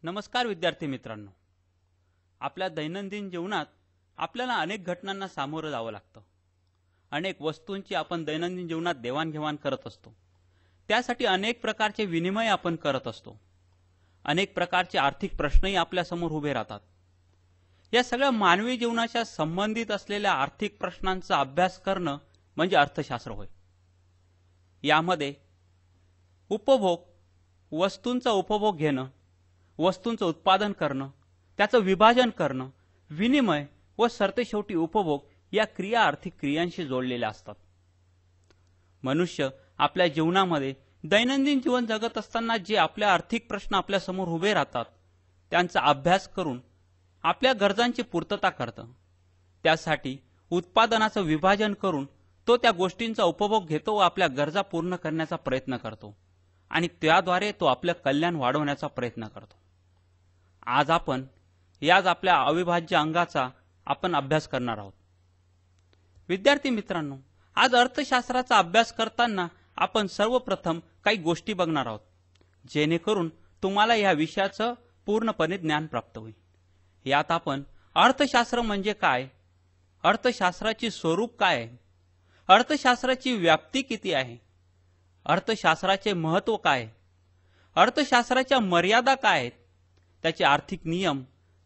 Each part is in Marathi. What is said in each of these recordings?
नमस्कार विद्यार्थी मित्रांनो, आपल्या दैनंदिन जीवनात आपल्याला अनेक घटनांना सामोरं जावं लागतं. अनेक वस्तूंची आपण दैनंदिन जीवनात देवाणघेवाण करत असतो. त्यासाठी अनेक प्रकारचे विनिमय आपण करत असतो. अनेक प्रकारचे आर्थिक प्रश्नही आपल्यासमोर उभे राहतात. या सगळ्या मानवी जीवनाच्या संबंधित असलेल्या आर्थिक प्रश्नांचा अभ्यास करणं म्हणजे अर्थशास्त्र होय. यामध्ये उपभोग, वस्तूंचा उपभोग घेणं, वस्तूंचं उत्पादन करणं, त्याचं विभाजन करणं, विनिमय व सरतेशेवटी उपभोग या क्रिया आर्थिक क्रियांशी जोडलेल्या असतात. मनुष्य आपल्या जीवनामध्ये दैनंदिन जीवन जगत असताना जे आपल्या आर्थिक प्रश्न आपल्या समोर उभे राहतात त्यांचा अभ्यास करून आपल्या गरजांची पूर्तता करतं. त्यासाठी उत्पादनाचं विभाजन करून तो त्या गोष्टींचा उपभोग घेतो व आपल्या गरजा पूर्ण करण्याचा प्रयत्न करतो आणि त्याद्वारे तो आपलं कल्याण वाढवण्याचा प्रयत्न करतो. आज आपण याच आपल्या अविभाज्य अंगाचा आपण अभ्यास करणार आहोत. विद्यार्थी मित्रांनो, आज अर्थशास्त्राचा अभ्यास करताना आपण सर्वप्रथम काही गोष्टी बघणार आहोत जेणेकरून तुम्हाला या विषयाचं पूर्णपणे ज्ञान प्राप्त होईल. यात आपण अर्थशास्त्र म्हणजे काय, अर्थशास्त्राचे स्वरूप काय आहे, अर्थशास्त्राची व्याप्ती किती आहे, अर्थशास्त्राचे महत्त्व काय आहे, अर्थशास्त्राच्या मर्यादा काय आहेत, त्याचे आर्थिक नियम,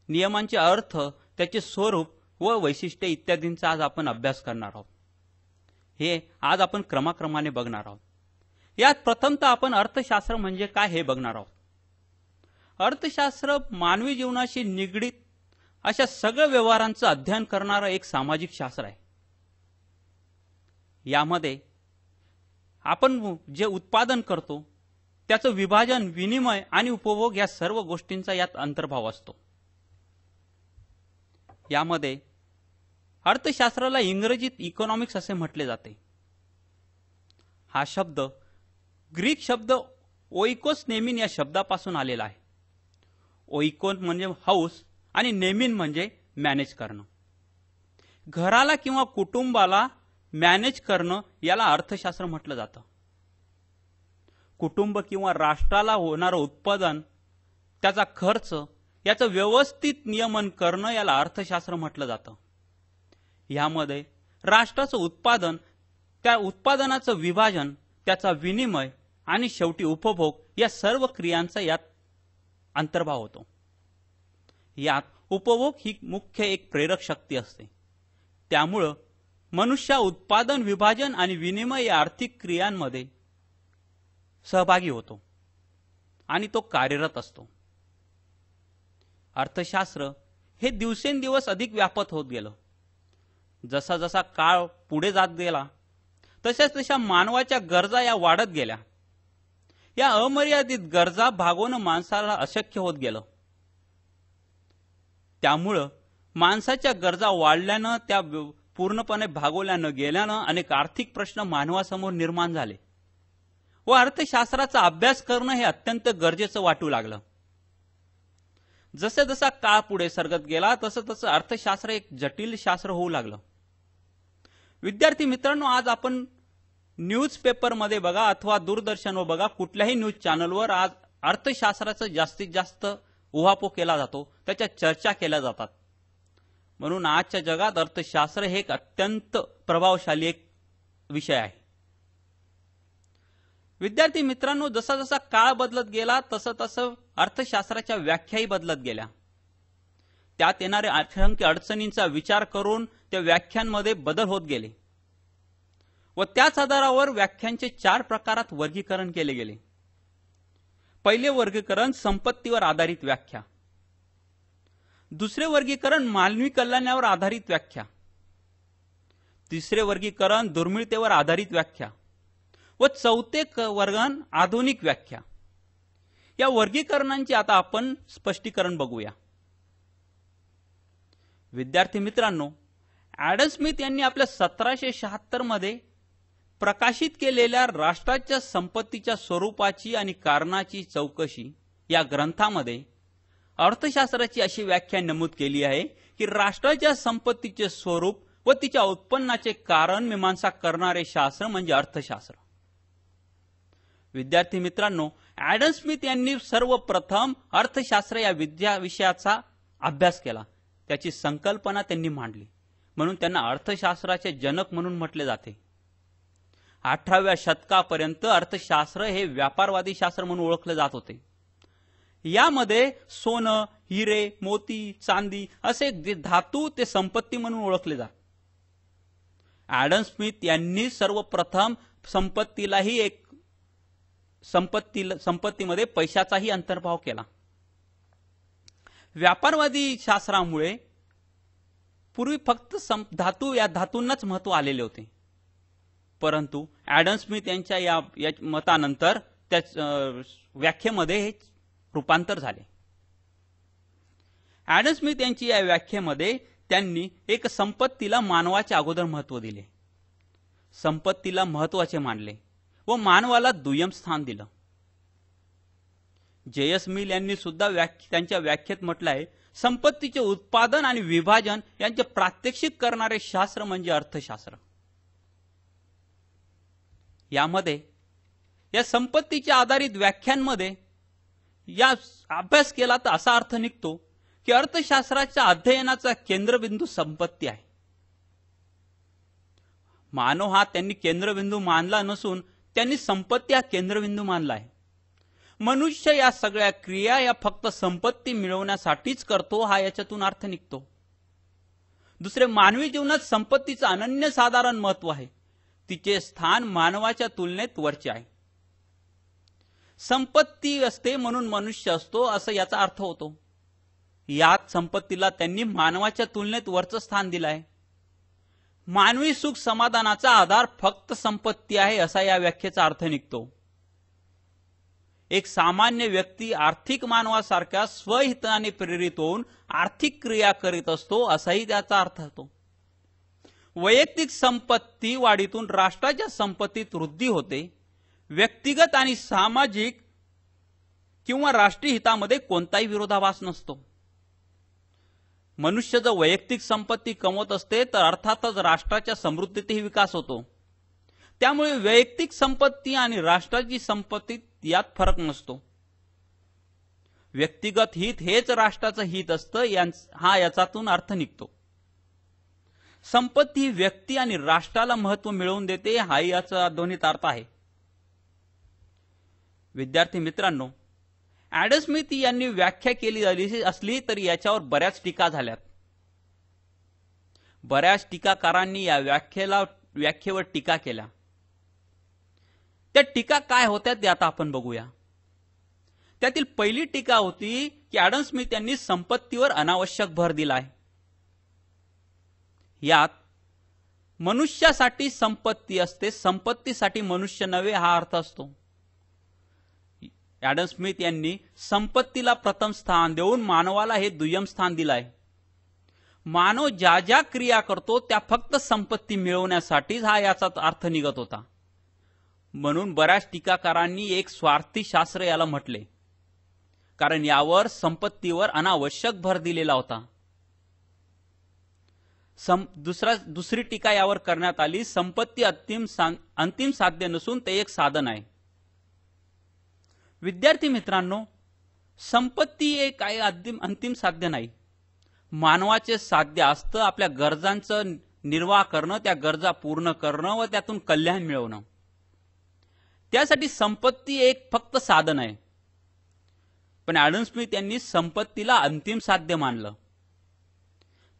नियमांचे अर्थ, त्याचे स्वरूप व वैशिष्ट्ये इत्यादींचा आज आपण अभ्यास करणार आहोत. हे आज आपण क्रमाक्रमाने बघणार आहोत. यात प्रथमतः आपण अर्थशास्त्र म्हणजे काय हे बघणार आहोत. अर्थशास्त्र मानवी जीवनाशी निगडीत अशा सगळ्या व्यवहारांचं अध्ययन करणारं एक सामाजिक शास्त्र आहे. यामध्ये आपण जे उत्पादन करतो त्याचं विभाजन, विनिमय आणि उपभोग या सर्व गोष्टींचा यात अंतर्भाव असतो. यामध्ये अर्थशास्त्राला इंग्रजीत इकॉनॉमिक्स असे म्हटले जाते. हा शब्द ग्रीक शब्द ओइकोस नेमिन या शब्दापासून आलेला आहे. ओइकोन म्हणजे हाऊस आणि नेमिन म्हणजे मॅनेज करणं. घराला किंवा कुटुंबाला मॅनेज करणं याला अर्थशास्त्र म्हटलं जातं. कुटुंब किंवा राष्ट्राला होणारं उत्पादन, त्याचा खर्च याचं व्यवस्थित नियमन करणं याला अर्थशास्त्र म्हटलं जातं. यामध्ये राष्ट्राचं उत्पादन, त्या उत्पादनाचं विभाजन, त्याचा विनिमय आणि शेवटी उपभोग या सर्व क्रियांचा यात अंतर्भाव होतो. यात उपभोग ही मुख्य एक प्रेरक शक्ती असते. त्यामुळं मनुष्य उत्पादन, विभाजन आणि विनिमय या आर्थिक क्रियांमध्ये सहभागी होतो आणि तो कार्यरत असतो. अर्थशास्त्र हे दिवसेंदिवस अधिक व्यापक होत गेलं. जसा जसा काळ पुढे जात गेला तशा मानवाच्या गरजा या वाढत गेल्या. या अमर्यादित गरजा भागवणं माणसाला अशक्य होत गेलं. त्यामुळं माणसाच्या गरजा वाढल्यानं, त्या पूर्णपणे भागवल्या न गेल्यानं अनेक आर्थिक प्रश्न मानवासमोर निर्माण झाले व अर्थशास्त्राचा अभ्यास करणं हे अत्यंत गरजेचं वाटू लागलं. जसं जसा काळ पुढे सरकत गेला तसं तसं अर्थशास्त्र एक जटिल शास्त्र होऊ लागलं. विद्यार्थी मित्रांनो, आज आपण न्यूज पेपरमध्ये बघा अथवा दूरदर्शनवर बघा, कुठल्याही न्यूज चॅनलवर आज अर्थशास्त्राचा जास्तीत जास्त उहापोह केला जातो, त्याच्या चर्चा केल्या जातात. म्हणून आजच्या जगात अर्थशास्त्र हे एक अत्यंत प्रभावशाली एक विषय आहे. विद्यार्थी मित्रांनो, जसा जसा काळ बदलत गेला तसं तसं अर्थशास्त्राच्या व्याख्याही बदलत गेल्या. त्यात येणाऱ्या असंख्य अडचणींचा विचार करून त्या व्याख्यांमध्ये बदल होत गेले व त्याच आधारावर व्याख्यांचे 4 प्रकारात वर्गीकरण केले गेले. पहिले वर्गीकरण संपत्तीवर आधारित व्याख्या, दुसरे वर्गीकरण मानवी कल्याणावर आधारित व्याख्या, तिसरे वर्गीकरण दुर्मिळतेवर आधारित व्याख्या व चौथे वर्गन आधुनिक व्याख्या. या वर्गीकरणांचे आता आपण स्पष्टीकरण बघूया. विद्यार्थी मित्रांनो, ॲडम स्मिथ यांनी आपल्या 1776 मध्ये प्रकाशित केलेल्या राष्ट्राच्या संपत्तीच्या स्वरूपाची आणि कारणाची चौकशी या ग्रंथामध्ये अर्थशास्त्राची अशी व्याख्या नमूद केली आहे की राष्ट्राच्या संपत्तीचे स्वरूप व तिच्या उत्पन्नाचे कारण मीमांसा करणारे शास्त्र म्हणजे अर्थशास्त्र. विद्यार्थी मित्रांनो, ॲडम स्मिथ यांनी सर्वप्रथम अर्थशास्त्र या विषयाचा अभ्यास केला. त्याची संकल्पना त्यांनी मांडली, म्हणून त्यांना अर्थशास्त्राचे जनक म्हणून म्हटले जाते. 18व्या शतकापर्यंत अर्थशास्त्र हे व्यापारवादी शास्त्र म्हणून ओळखले जात होते. यामध्ये सोनं, हिरे, मोती, चांदी असे जे धातू ते संपत्ती म्हणून ओळखले जात. ॲडम स्मिथ यांनी सर्वप्रथम संपत्तीमध्ये पैशाचाही अंतर्भाव केला. व्यापारवादी शास्त्रामुळे पूर्वी फक्त धातू या धातूंनाच महत्व आलेले होते, परंतु ॲडम स्मिथ यांच्या या मतानंतर त्या व्याख्येमध्ये हे रूपांतर झाले. ॲडम स्मिथ यांची या व्याख्येमध्ये त्यांनी एक संपत्तीला मानवाच्या अगोदर महत्व दिले, संपत्तीला महत्वाचे मानले व मानवाला दुय्यम स्थान दिलं. जे.एस. मिल यांनी सुद्धा त्यांच्या व्याख्येत म्हटलं आहे, संपत्तीचे उत्पादन आणि विभाजन यांचे प्रात्यक्षिक करणारे शास्त्र म्हणजे अर्थशास्त्र. यामध्ये या संपत्तीच्या आधारित व्याख्यांमध्ये या अभ्यास केला तर असा अर्थ निघतो की अर्थशास्त्राच्या अध्ययनाचा केंद्रबिंदू संपत्ती आहे. मानव हा त्यांनी केंद्रबिंदू मानला नसून त्यांनी संपत्ती हा केंद्रबिंदू मानला आहे. मनुष्य या सगळ्या क्रिया या फक्त संपत्ती मिळवण्यासाठीच करतो हा याच्यातून अर्थ निघतो. दुसरे, मानवी जीवनात संपत्तीचं अनन्यसाधारण महत्व आहे, तिचे स्थान मानवाच्या तुलनेत वरचे आहे. संपत्ती असते म्हणून मनुष्य असतो असं याचा अर्थ होतो. यात संपत्तीला त्यांनी मानवाच्या तुलनेत वरचं स्थान दिलं आहे. मानवी सुख समाधानाचा आधार फक्त संपत्ती आहे असा या व्याख्येचा अर्थ निघतो. एक सामान्य व्यक्ती आर्थिक मानवासारख्या स्वहिताने प्रेरित होऊन आर्थिक क्रिया करीत असतो असाही त्याचा अर्थ होतो. वैयक्तिक संपत्ती वाढीतून राष्ट्राच्या संपत्तीत वृद्धी होते. व्यक्तिगत आणि सामाजिक किंवा राष्ट्रीय हितामध्ये कोणताही विरोधाभास नसतो. मनुष्य जर वैयक्तिक संपत्ती कमवत असते तर अर्थातच राष्ट्राच्या समृद्धीतही विकास होतो. त्यामुळे वैयक्तिक संपत्ती आणि राष्ट्राची संपत्ती यात फरक नसतो. व्यक्तिगत हित हेच राष्ट्राचं हित असतं हा याच्यातून अर्थ निघतो. संपत्ती व्यक्ती आणि राष्ट्राला महत्व मिळवून देते हा याचा दोन्हीत अर्थ आहे. विद्यार्थी मित्रांनो, ॲडम स्मिथ यांनी व्याख्या केली असली तरी याच्यावर बऱ्याच टीका झाल्यात. बऱ्याच टीकाकारांनी या व्याख्येवर टीका केल्या. त्या टीका काय होत्या ते आता आपण बघूया. त्यातील पहिली टीका होती की ॲडम स्मिथ यांनी संपत्तीवर अनावश्यक भर दिलाय. यात मनुष्यासाठी संपत्ती असते, संपत्तीसाठी मनुष्य नव्हे हा अर्थ असतो. ॲडम स्मिथ यांनी संपत्तीला प्रथम स्थान देऊन मानवाला हे दुय्यम स्थान दिलाय. मानव ज्या ज्या क्रिया करतो त्या फक्त संपत्ती मिळवण्यासाठीच हा याचा अर्थ निघत होता. म्हणून बऱ्याच टीकाकारांनी एक स्वार्थी शास्त्र याला म्हटले, कारण यावर संपत्तीवर अनावश्यक भर दिलेला होता. दुसरी टीका यावर करण्यात आली, संपत्ती अंतिम साध्य नसून ते एक साधन आहे. विद्यार्थी मित्रांनो, संपत्ती हे काही अंतिम साध्य नाही. मानवाचे साध्य असतं आपल्या गरजांचं निर्वाह करणं, त्या गरजा पूर्ण करणं व त्यातून कल्याण मिळवणं. त्यासाठी संपत्ती एक फक्त साधन आहे. पण ॲडम स्मिथ यांनी संपत्तीला अंतिम साध्य मानलं.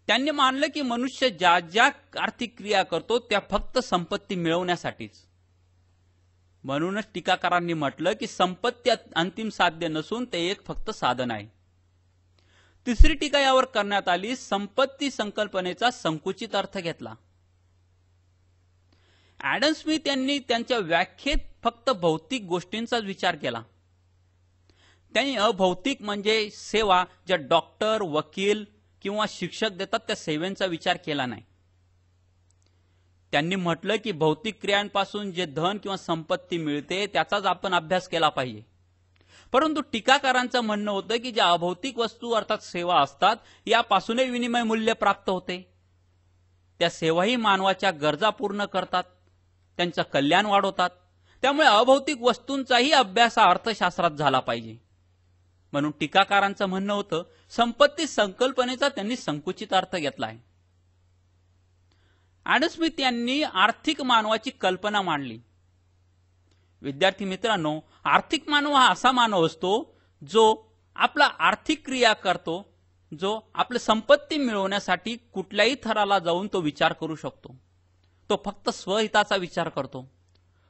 त्यांनी मानलं की मनुष्य ज्या ज्या आर्थिक क्रिया करतो त्या फक्त संपत्ती मिळवण्यासाठीच. म्हणूनच टीकाकारांनी म्हटलं की संपत्ती अंतिम साध्य नसून ते एक फक्त साधन आहे. तिसरी टीका यावर करण्यात आली, संपत्ती संकल्पनेचा संकुचित अर्थ घेतला. ॲडम स्मिथ यांनी त्यांच्या व्याख्येत फक्त भौतिक गोष्टींचाच विचार केला. त्यांनी अभौतिक म्हणजे सेवा ज्या डॉक्टर, वकील किंवा शिक्षक देतात त्या सेवेचा विचार केला नाही. त्यांनी म्हटलं की भौतिक क्रियांपासून जे धन किंवा संपत्ती मिळते त्याचाच आपण अभ्यास केला पाहिजे. परंतु टीकाकारांचं म्हणणं होतं की ज्या अभौतिक वस्तू अर्थात सेवा असतात यापासूनही विनिमय मूल्य प्राप्त होते. त्या सेवाही मानवाच्या गरजा पूर्ण करतात, त्यांचं कल्याण वाढवतात. त्यामुळे अभौतिक वस्तूंचाही अभ्यास हा अर्थशास्त्रात झाला पाहिजे. म्हणून टीकाकारांचं म्हणणं होतं, संपत्ती संकल्पनेचा त्यांनी संकुचित अर्थ घेतला आहे. ॲडम स्मिथ यांनी आर्थिक मानवाची कल्पना मांडली. विद्यार्थी मित्रांनो, आर्थिक मानव हा असा मानव असतो जो आपला आर्थिक क्रिया करतो, जो आपली संपत्ती मिळवण्यासाठी कुठल्याही थराला जाऊन तो विचार करू शकतो. तो फक्त स्वहिताचा विचार करतो.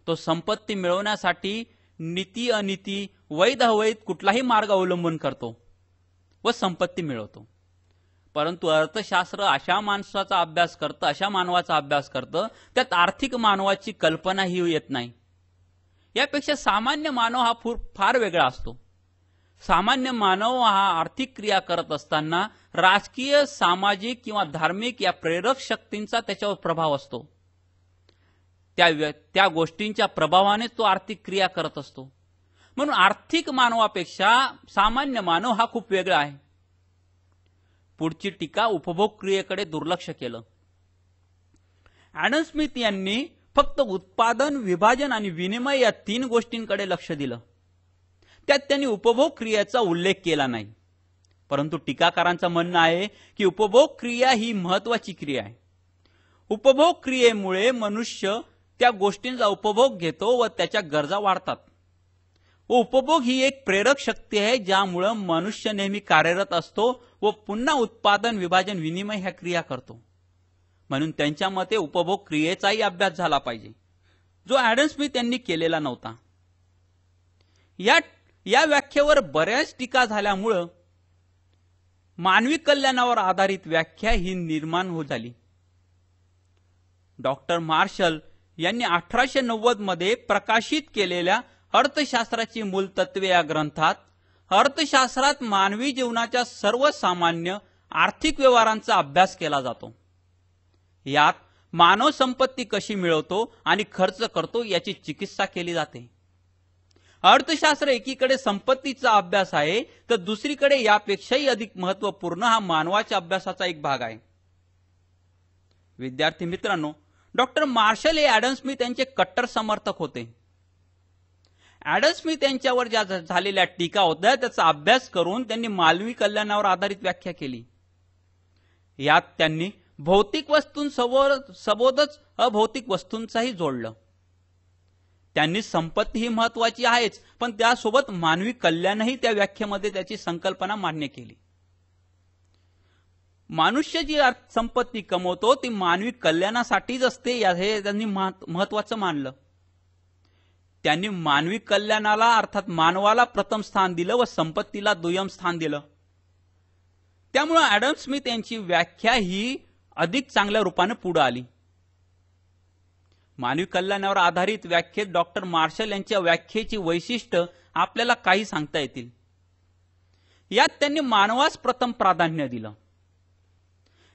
तो संपत्ती मिळवण्यासाठी नीती अनिती वैध अवैध कुठलाही मार्ग अवलंबून करतो व संपत्ती मिळवतो. परंतु अर्थशास्त्र अशा माणसाचा अभ्यास करतं, अशा मानवाचा अभ्यास करतं, त्यात आर्थिक मानवाची कल्पना ही येत नाही. यापेक्षा सामान्य मानव हा फार वेगळा असतो. सामान्य मानव हा आर्थिक क्रिया करत असताना राजकीय, सामाजिक किंवा धार्मिक या प्रेरक शक्तींचा त्याच्यावर प्रभाव असतो. त्या गोष्टींच्या प्रभावाने तो आर्थिक क्रिया करत असतो. म्हणून आर्थिक मानवापेक्षा सामान्य मानव हा खूप वेगळा आहे. पुढची टीका उपभोग क्रियेकडे दुर्लक्ष केलं. ॲडम स्मिथ यांनी फक्त उत्पादन, विभाजन आणि विनिमय या 3 गोष्टींकडे लक्ष दिलं. त्यात त्यांनी उपभोग क्रियेचा उल्लेख केला नाही. परंतु टीकाकारांचं म्हणणं आहे की उपभोग क्रिया ही महत्वाची क्रिया आहे. उपभोग क्रियेमुळे मनुष्य त्या गोष्टींचा उपभोग घेतो व त्याच्या गरजा वाढतात. व उपभोग ही एक प्रेरक शक्ती आहे ज्यामुळे मनुष्य नेहमी कार्यरत असतो व पुन्हा उत्पादन, विभाजन, विनिमय ह्या क्रिया करतो. म्हणून त्यांच्या मते उपभोग क्रियेचाही अभ्यास झाला पाहिजे, जो ॲडम स्मिथ यांनी केलेला नव्हता. या व्याख्येवर बऱ्याच टीका झाल्यामुळं मानवी कल्याणावर आधारित व्याख्या ही निर्माण झाली. डॉक्टर मार्शल यांनी 1890 मध्ये प्रकाशित केलेल्या अर्थशास्त्राची मूल तत्वे या ग्रंथात अर्थशास्त्रात मानवी जीवनाच्या सर्वसामान्य आर्थिक व्यवहारांचा अभ्यास केला जातो. यात मानव संपत्ती कशी मिळवतो आणि खर्च करतो याची चिकित्सा केली जाते. अर्थशास्त्र एकीकडे संपत्तीचा अभ्यास आहे, तर दुसरीकडे यापेक्षाही अधिक महत्वपूर्ण हा मानवाच्या अभ्यासाचा एक भाग आहे. विद्यार्थी मित्रांनो, डॉक्टर मार्शल हे ॲडम स्मिथ यांचे कट्टर समर्थक होते. ॲडम स्मिथ यांच्यावर ज्या झालेल्या टीका होत्या त्याचा अभ्यास करून त्यांनी मानवी कल्याणावर आधारित व्याख्या केली. यात त्यांनी भौतिक वस्तूंसोबतच अभौतिक वस्तूंचाही जोडलं. त्यांनी संपत्ती ही महत्वाची आहेच, पण त्यासोबत मानवी कल्याणही त्या व्याख्येमध्ये त्याची संकल्पना मान्य केली. मनुष्य जी संपत्ती कमवतो ती मानवी कल्याणासाठीच असते हे त्यांनी महत्वाचं मानलं. त्यांनी मानवी कल्याणाला अर्थात मानवाला प्रथम स्थान दिलं व संपत्तीला दुय्यम स्थान दिलं. त्यामुळे ॲडम स्मिथ यांची व्याख्या ही अधिक चांगल्या रूपाने पुढे आली. मानवी कल्याणावर आधारित व्याख्येत डॉक्टर मार्शल यांच्या व्याख्येची वैशिष्ट्य आपल्याला काही सांगता येतील. यात त्यांनी मानवास प्रथम प्राधान्य दिलं.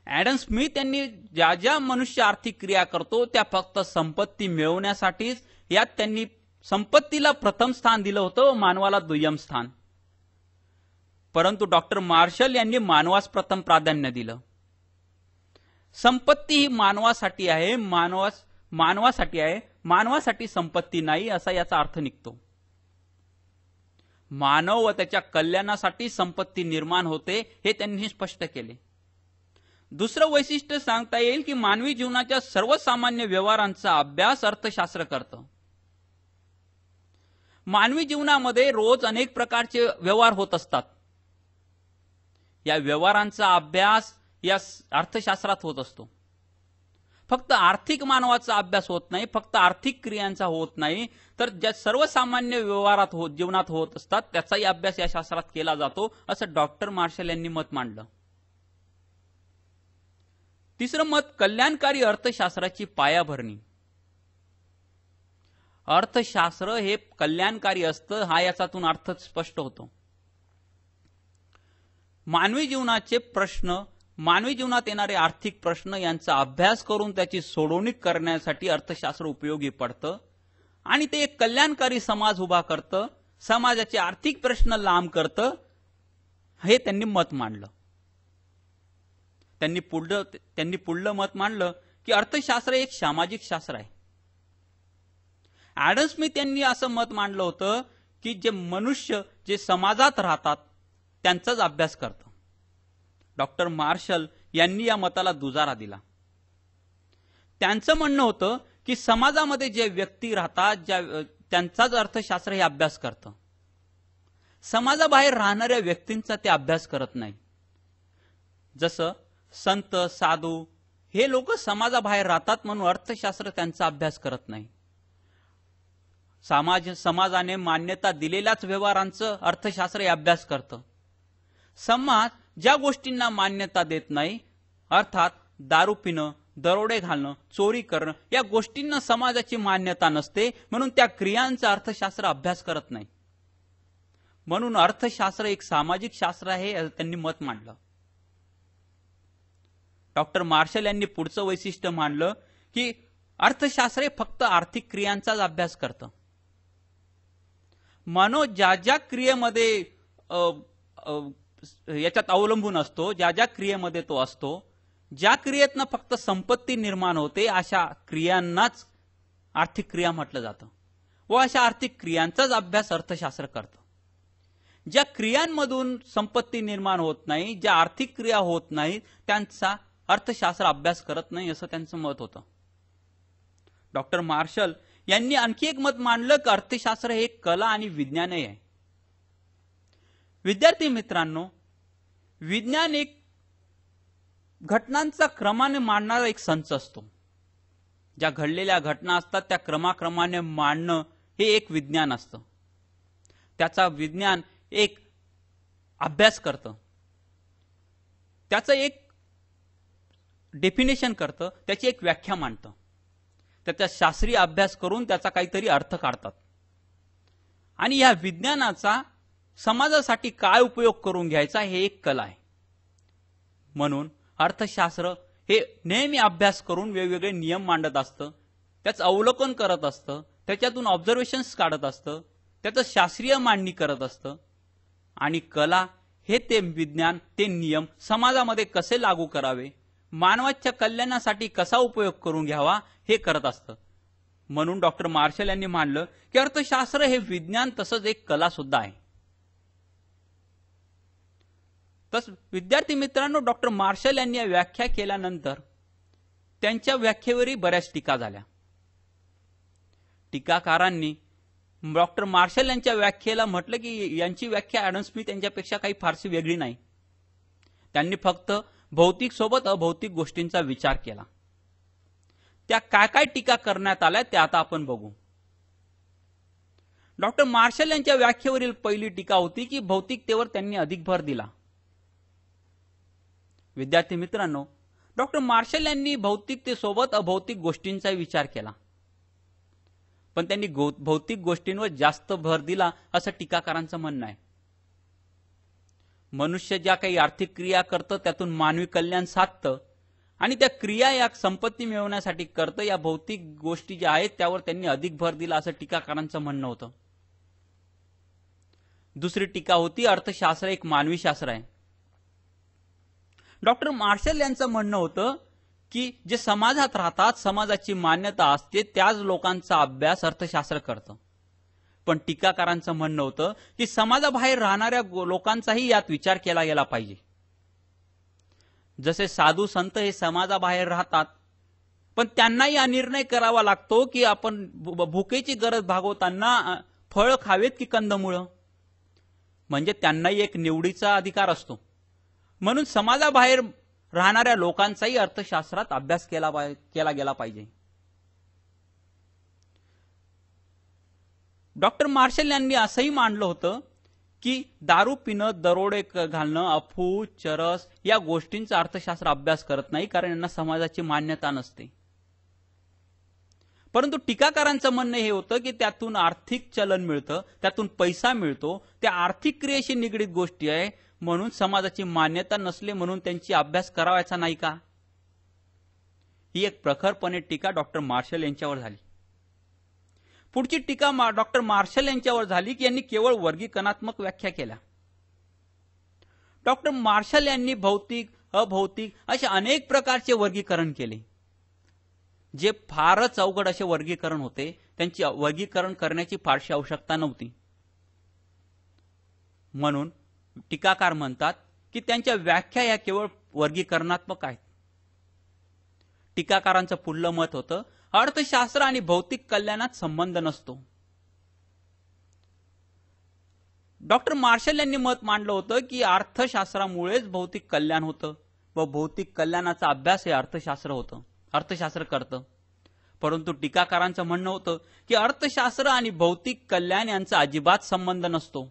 ॲडम स्मिथ यांनी ज्या ज्या मनुष्य आर्थिक क्रिया करतो त्या फक्त संपत्ती मिळवण्यासाठीच, यात त्यांनी संपत्तीला प्रथम स्थान दिलं होतं व मानवाला दुय्यम स्थान. परंतु डॉक्टर मार्शल यांनी मानवास प्रथम प्राधान्य दिलं. संपत्ती ही मानवासाठी आहे, मानवासाठी संपत्ती नाही असा याचा अर्थ निघतो. मानव व त्याच्या कल्याणासाठी संपत्ती निर्माण होते हे त्यांनी स्पष्ट केले. दुसरं वैशिष्ट्य सांगता येईल की मानवी जीवनाच्या सर्वसामान्य व्यवहारांचा अभ्यास अर्थशास्त्र करतं. मानवी जीवनामध्ये रोज अनेक प्रकारचे व्यवहार होत असतात. या व्यवहारांचा अभ्यास या अर्थशास्त्रात होत असतो. फक्त आर्थिक मानवाचा अभ्यास होत नाही, फक्त आर्थिक क्रियांचा होत नाही, तर ज्या सर्वसामान्य व्यवहारात जीवनात होत असतात त्याचाही अभ्यास या शास्त्रात केला जातो, असं डॉक्टर मार्शल यांनी मत मांडलं. तिसरं मत, कल्याणकारी अर्थशास्त्राची पायाभरणी. अर्थशास्त्र हे कल्याणकारी असतं हा याच्यातून अर्थ स्पष्ट होतो. मानवी जीवनाचे प्रश्न, मानवी जीवनात येणारे आर्थिक प्रश्न यांचा अभ्यास करून त्याची सोडवणूक करण्यासाठी अर्थशास्त्र उपयोगी पडतं आणि ते एक कल्याणकारी समाज उभा करतं, समाजाचे आर्थिक प्रश्न लांब करतं, हे त्यांनी मत मांडलं. त्यांनी पुढलं मत मांडलं की अर्थशास्त्र एक सामाजिक शास्त्र आहे. ॲडम स्मिथ यांनी असं मत मांडलं होतं की जे मनुष्य जे समाजात राहतात त्यांचाच अभ्यास करतं. डॉक्टर मार्शल यांनी या मताला दुजारा दिला. त्यांचं म्हणणं होतं की समाजामध्ये जे व्यक्ती राहतात त्यांचाच अर्थशास्त्र हे अभ्यास करतं. समाजाबाहेर राहणाऱ्या व्यक्तींचा ते अभ्यास करत नाही. जसं संत साधू हे लोक समाजाबाहेर राहतात म्हणून अर्थशास्त्र त्यांचा अभ्यास करत नाही. समाजाने मान्यता दिलेल्याच व्यवहारांचं अर्थशास्त्र हे अभ्यास करतं. समाज ज्या गोष्टींना मान्यता देत नाही, अर्थात दारू पिणं, दरोडे घालणं, चोरी करणं, या गोष्टींना समाजाची मान्यता नसते म्हणून त्या क्रियांचा अर्थशास्त्र अभ्यास करत नाही. म्हणून अर्थशास्त्र एक सामाजिक शास्त्र आहे असं त्यांनी मत मांडलं. डॉक्टर मार्शल यांनी पुढचं वैशिष्ट्य मांडलं की अर्थशास्त्र हे फक्त आर्थिक क्रियांचाच अभ्यास करतं. मानव ज्या ज्या क्रियेमध्ये याच्यात अवलंबून असतो, ज्या ज्या क्रियेमध्ये तो असतो, ज्या क्रियेतनं फक्त संपत्ती निर्माण होते अशा क्रियांनाच आर्थिक क्रिया म्हटलं जातं व अशा आर्थिक क्रियांचाच अभ्यास अर्थशास्त्र करतं. ज्या क्रियांमधून संपत्ती निर्माण होत नाही, ज्या आर्थिक क्रिया होत नाहीत त्यांचा अर्थशास्त्र अभ्यास करत नाही असं त्यांचं मत होतं. डॉक्टर मार्शल यांनी आणखी एक मत मांडलं की अर्थशास्त्र हे कला आणि विज्ञानही आहे. विद्यार्थी मित्रांनो, विज्ञान एक घटनांचा क्रमाने मांडणारा एक संच असतो. ज्या घडलेल्या घटना असतात त्या क्रमाक्रमाने मांडणं हे एक विज्ञान असतं. त्याचा विज्ञान एक अभ्यास करतं, त्याचं एक डेफिनेशन करतं, त्याची एक व्याख्या मांडतं, त्याचा शास्त्रीय अभ्यास करून त्याचा काहीतरी अर्थ काढतात. आणि या विज्ञानाचा समाजासाठी काय उपयोग करून घ्यायचा हे एक कला आहे. म्हणून अर्थशास्त्र हे नेहमी अभ्यास करून वेगवेगळे नियम मांडत असतं, त्याचं अवलोकन करत असतं, त्याच्यातून ऑब्झर्वेशन्स काढत असतं, त्याचं शास्त्रीय मांडणी करत असतं. आणि कला हे ते विज्ञान, ते नियम समाजामध्ये कसे लागू करावे, मानवाच्या कल्याणासाठी कसा उपयोग करून घ्यावा हे करत असतं. म्हणून डॉक्टर मार्शल यांनी मांडलं की अर्थशास्त्र हे विज्ञान तसंच एक कला सुद्धा आहे. तस विद्यार्थी मित्रांनो, डॉक्टर मार्शल यांनी व्याख्या केल्यानंतर त्यांच्या व्याख्येवरही बऱ्याच टीका झाल्या. टीकाकारांनी डॉक्टर मार्शल यांच्या व्याख्येला म्हटलं की यांची व्याख्या ॲडम स्मिथ यांच्यापेक्षा काही फारशी वेगळी नाही. त्यांनी फक्त भौतिक सोबत अभौतिक गोष्टींचा विचार केला. त्या काय काय टीका करण्यात आल्या ते आता आपण बघू. डॉक्टर मार्शल यांच्या व्याख्येवरील पहिली टीका होती की भौतिकतेवर त्यांनी अधिक भर दिला. विद्यार्थी मित्रांनो, डॉक्टर मार्शल यांनी भौतिकतेसोबत अभौतिक गोष्टींचा विचार केला, पण त्यांनी भौतिक गोष्टींवर जास्त भर दिला असं टीकाकारांचं म्हणणं आहे. मनुष्य ज्या काही आर्थिक क्रिया करतं त्यातून मानवी कल्याण साधतं आणि त्या क्रिया या संपत्ती मिळवण्यासाठी करतं, या भौतिक गोष्टी ज्या आहेत त्यावर त्यांनी अधिक भर दिला असं टीकाकारांचं म्हणणं होतं. दुसरी टीका होती अर्थशास्त्र एक मानवी शास्त्र आहे. डॉक्टर मार्शल यांचं म्हणणं होतं की जे समाजात राहतात, समाजाची मान्यता असते, त्याच लोकांचा अभ्यास अर्थशास्त्र करतं. पण टीकाकारांचं म्हणणं होतं की समाजाबाहेर राहणाऱ्या लोकांचाही यात विचार केला गेला पाहिजे. जसे साधू संत हे समाजाबाहेर राहतात, पण त्यांनाही हा निर्णय करावा लागतो की आपण भुकेची गरज भागवताना फळ खावेत की कंदमुळं, म्हणजे त्यांनाही एक निवडीचा अधिकार असतो. म्हणून समाजाबाहेर राहणाऱ्या लोकांचाही अर्थशास्त्रात अभ्यास केला गेला पाहिजे. डॉक्टर मार्शल यांनी असंही मांडलं होतं की दारू पिणं, दरोडे घालणं, अफू, चरस या गोष्टींचा अर्थशास्त्र अभ्यास करत नाही, कारण यांना समाजाची मान्यता नसते. परंतु टीकाकारांचं म्हणणं हे होतं की त्यातून आर्थिक चलन मिळतं, त्यातून पैसा मिळतो, त्या आर्थिक क्रियेशी निगडीत गोष्टी आहे, म्हणून समाजाची मान्यता नसले म्हणून त्यांची अभ्यास करावायचा नाही का? ही एक प्रखरपणे टीका डॉक्टर मार्शल यांच्यावर झाली. पुढची टीका डॉक्टर मार्शल यांच्यावर झाली की यांनी केवळ वर्गीकरणात्मक व्याख्या केल्या. डॉक्टर मार्शल यांनी भौतिक, अभौतिक असे अनेक प्रकारचे वर्गीकरण केले, जे फारच अवघड असे वर्गीकरण होते, त्यांची वर्गीकरण करण्याची फारशी आवश्यकता नव्हती. म्हणून टीकाकार म्हणतात की त्यांच्या व्याख्या या केवळ वर्गीकरणात्मक आहेत. टीकाकारांचं पुढलं मत होतं, अर्थशास्त्र आणि भौतिक कल्याणात संबंध नसतो. डॉक्टर मार्शल यांनी मत मांडलं होतं की अर्थशास्त्रामुळेच भौतिक कल्याण होतं व भौतिक कल्याणाचा अभ्यास हे अर्थशास्त्र करतं. परंतु टीकाकारांचं म्हणणं होतं की अर्थशास्त्र आणि भौतिक कल्याण यांचा अजिबात संबंध नसतो.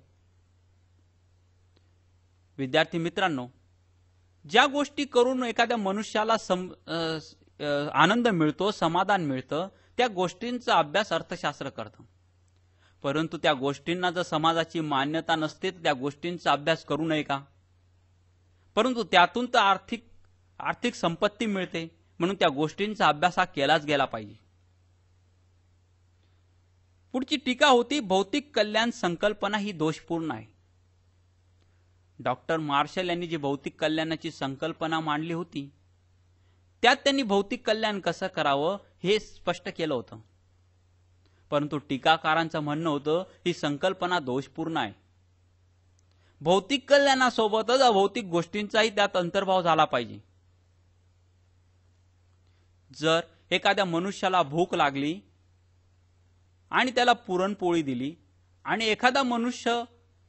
विद्यार्थी मित्रांनो, ज्या गोष्टी करून एखाद्या मनुष्याला आनंद मिळतो, समाधान मिळतं, त्या गोष्टींचा अभ्यास अर्थशास्त्र करतं. परंतु त्या गोष्टींना जर समाजाची मान्यता नसते तर त्या गोष्टींचा अभ्यास करू नये का? परंतु त्यातून तर आर्थिक संपत्ती मिळते, म्हणून त्या गोष्टींचा अभ्यास हा केलाच गेला पाहिजे. पुढची टीका होती, भौतिक कल्याण संकल्पना ही दोषपूर्ण आहे. डॉक्टर मार्शल यांनी जी भौतिक कल्याणाची संकल्पना मांडली होती त्यात त्यांनी भौतिक कल्याण कसं करावं हे स्पष्ट केलं होतं. परंतु टीकाकारांचं म्हणणं होतं ही संकल्पना दोषपूर्ण आहे. भौतिक कल्याणासोबतच अभौतिक गोष्टींचाही त्यात अंतर्भाव झाला पाहिजे. जर एखाद्या मनुष्याला भूक लागली आणि त्याला पुरणपोळी दिली आणि एखादा मनुष्य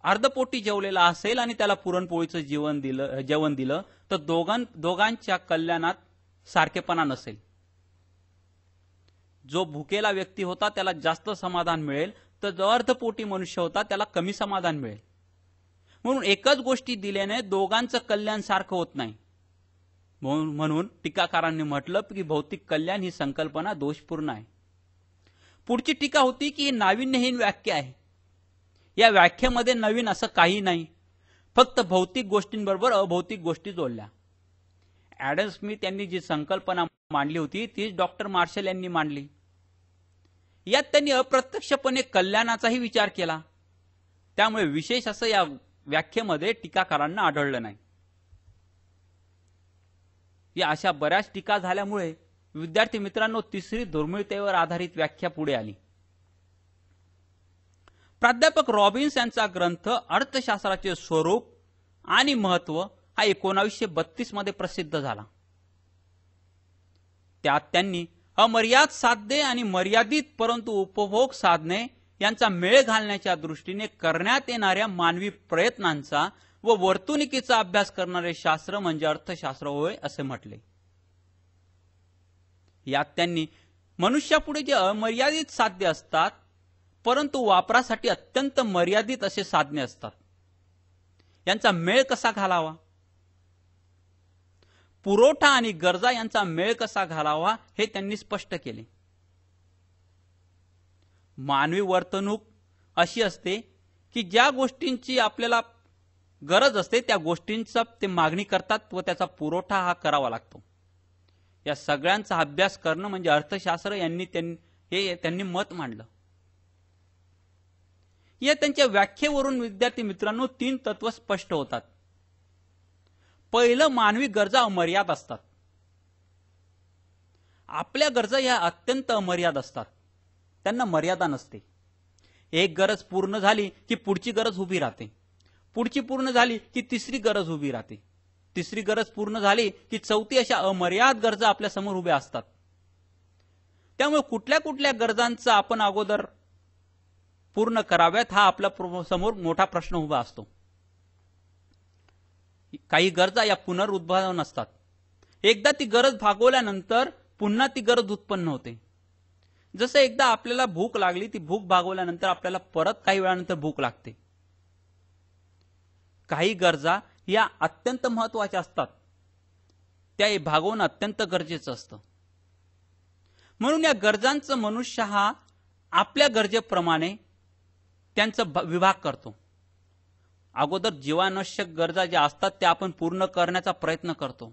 अर्धपोटी जेवलेला असेल आणि त्याला पुरणपोळीचं जेवण दिलं तर दोघांच्या कल्याणात सारखेपणा नसेल. जो भुकेला व्यक्ती होता त्याला जास्त समाधान मिळेल, तर जो अर्धपोटी मनुष्य होता त्याला कमी समाधान मिळेल. म्हणून एकच गोष्टी दिल्याने दोघांचं कल्याण सारखं होत नाही. म्हणून टीकाकारांनी म्हटलं की भौतिक कल्याण ही संकल्पना दोषपूर्ण आहे. पुढची टीका होती की ही नाविन्यहीन व्याख्या आहे. या व्याख्येमध्ये नवीन असं काही नाही, फक्त भौतिक गोष्टींबरोबर अभौतिक गोष्टी जोडल्या. ॲडम स्मिथ यांनी जी संकल्पना मांडली होती तीच डॉक्टर मार्शल यांनी मांडली. यात त्यांनी अप्रत्यक्षपणे कल्याणाचाही विचार केला. त्यामुळे विशेष असं या व्याख्येमध्ये टीकाकारांना आढळलं नाही. या अशा बऱ्याच टीका झाल्यामुळे विद्यार्थी मित्रांनो तिसरी दुर्मिळतेवर आधारित व्याख्या पुढे आली. प्राध्यापक रॉबिन्स यांचा ग्रंथ अर्थशास्त्राचे स्वरूप आणि महत्व हा 1932 मध्ये प्रसिद्ध झाला. त्यात त्यांनी अमर्याद साधने आणि मर्यादित परंतु उपभोग साधने यांचा मेळ घालण्याच्या दृष्टीने करण्यात येणाऱ्या मानवी प्रयत्नांचा व वर्तणुकीचा अभ्यास करणारे शास्त्र म्हणजे अर्थशास्त्र होय असे म्हटले. यात त्यांनी मनुष्यापुढे जे अमर्यादित साध्य असतात परंतु वापरासाठी अत्यंत मर्यादित असे साधने असतात, यांचा मेळ कसा घालावा, पुरवठा आणि गरजा यांचा मेळ कसा घालावा हे त्यांनी स्पष्ट केले. मानवी वर्तणूक अशी असते की ज्या गोष्टींची आपल्याला गरज असते त्या गोष्टींचा ते मागणी करतात व त्याचा पुरवठा हा करावा लागतो. या सगळ्यांचा अभ्यास करणं म्हणजे अर्थशास्त्र त्यांनी मत मांडलं. या त्यांच्या व्याख्येवरून विद्यार्थी मित्रांनो 3 तत्व स्पष्ट होतात. पहिलं, मानवी गरजा अमर्याद असतात. आपल्या गरजा या अत्यंत अमर्याद असतात, त्यांना मर्यादा नसते. एक गरज पूर्ण झाली की पुढची गरज उभी राहते, पुढची पूर्ण झाली की तिसरी गरज उभी राहते, तिसरी गरज पूर्ण झाली की चौथी, अशा अमर्याद गरजा आपल्या समोर उभ्या असतात. त्यामुळे कुठल्या कुठल्या गरजांचा आपण अगोदर पूर्ण कराव्यात हा आपल्या समोर मोठा प्रश्न उभा असतो. काही गरजा या पुनरुद्भवन असतात. एकदा ती गरज भागवल्यानंतर पुन्हा ती गरज उत्पन्न होते. जसं एकदा आपल्याला भूक लागली, ती भूक भागवल्यानंतर आपल्याला परत काही वेळानंतर भूक लागते. काही गरजा या अत्यंत महत्वाच्या असतात, त्या भागवणं अत्यंत गरजेचं असतं. म्हणून या गरजांचं मनुष्य हा आपल्या गरजेप्रमाणे त्यांचा विभाग करतो. अगोदर जीवनावश्यक गरजा ज्या असतात त्या आपण पूर्ण करण्याचा प्रयत्न करतो.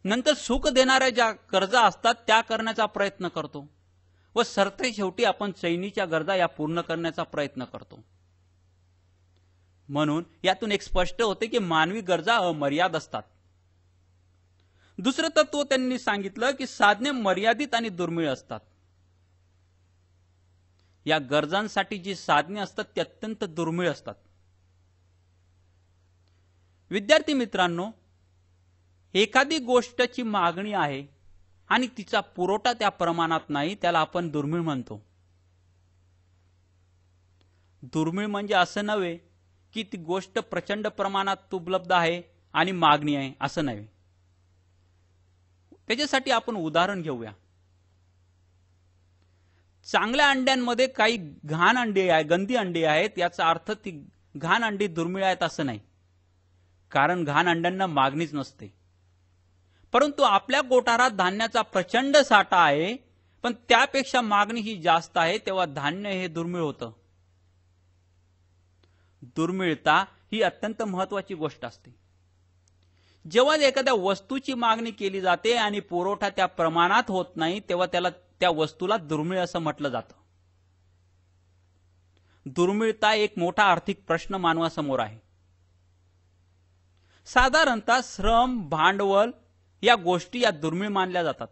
नंतर सुख देणाऱ्या ज्या गरजा असतात त्या करण्याचा प्रयत्न करतो व सरते शेवटी आपण चैनीच्या गरजा या पूर्ण करण्याचा प्रयत्न करतो. म्हणून यातून एक स्पष्ट होते की मानवी गरजा अमर्याद असतात. दुसरं तत्व त्यांनी सांगितलं की साधने मर्यादित आणि दुर्मिळ असतात. या गरजांसाठी जी साधने असतात ती अत्यंत दुर्मिळ असतात. विद्यार्थी मित्रांनो, एखादी गोष्टची मागणी आहे आणि तिचा पुरवठा त्या प्रमाणात नाही, त्याला आपण दुर्मिळ म्हणतो. दुर्मिळ म्हणजे असं नव्हे की ती गोष्ट प्रचंड प्रमाणात उपलब्ध आहे आणि मागणी आहे, असं नव्हे. त्याच्यासाठी आपण उदाहरण घेऊया. चांगल्या अंड्यांमध्ये काही घाण अंडी आहे, गंदी अंडी आहेत. याचा अर्थ ती घाण अंडी दुर्मिळ आहेत असं नाही, कारण घाण अंड्यांना मागणीच नसते. परंतु आपल्या गोठारात धान्याचा प्रचंड साठा आहे, पण त्यापेक्षा मागणी ही जास्त आहे, तेव्हा धान्य हे दुर्मिळ होतं. दुर्मिळता ही अत्यंत महत्वाची गोष्ट असते. जेव्हा एखाद्या वस्तूची मागणी केली जाते आणि पुरवठा त्या प्रमाणात होत नाही, तेव्हा त्या वस्तूला दुर्मिळ असं म्हटलं जातं. दुर्मिळता एक मोठा आर्थिक प्रश्न मानवासमोर आहे. साधारणतः श्रम, भांडवल या गोष्टी या दुर्मिळ मानल्या जातात.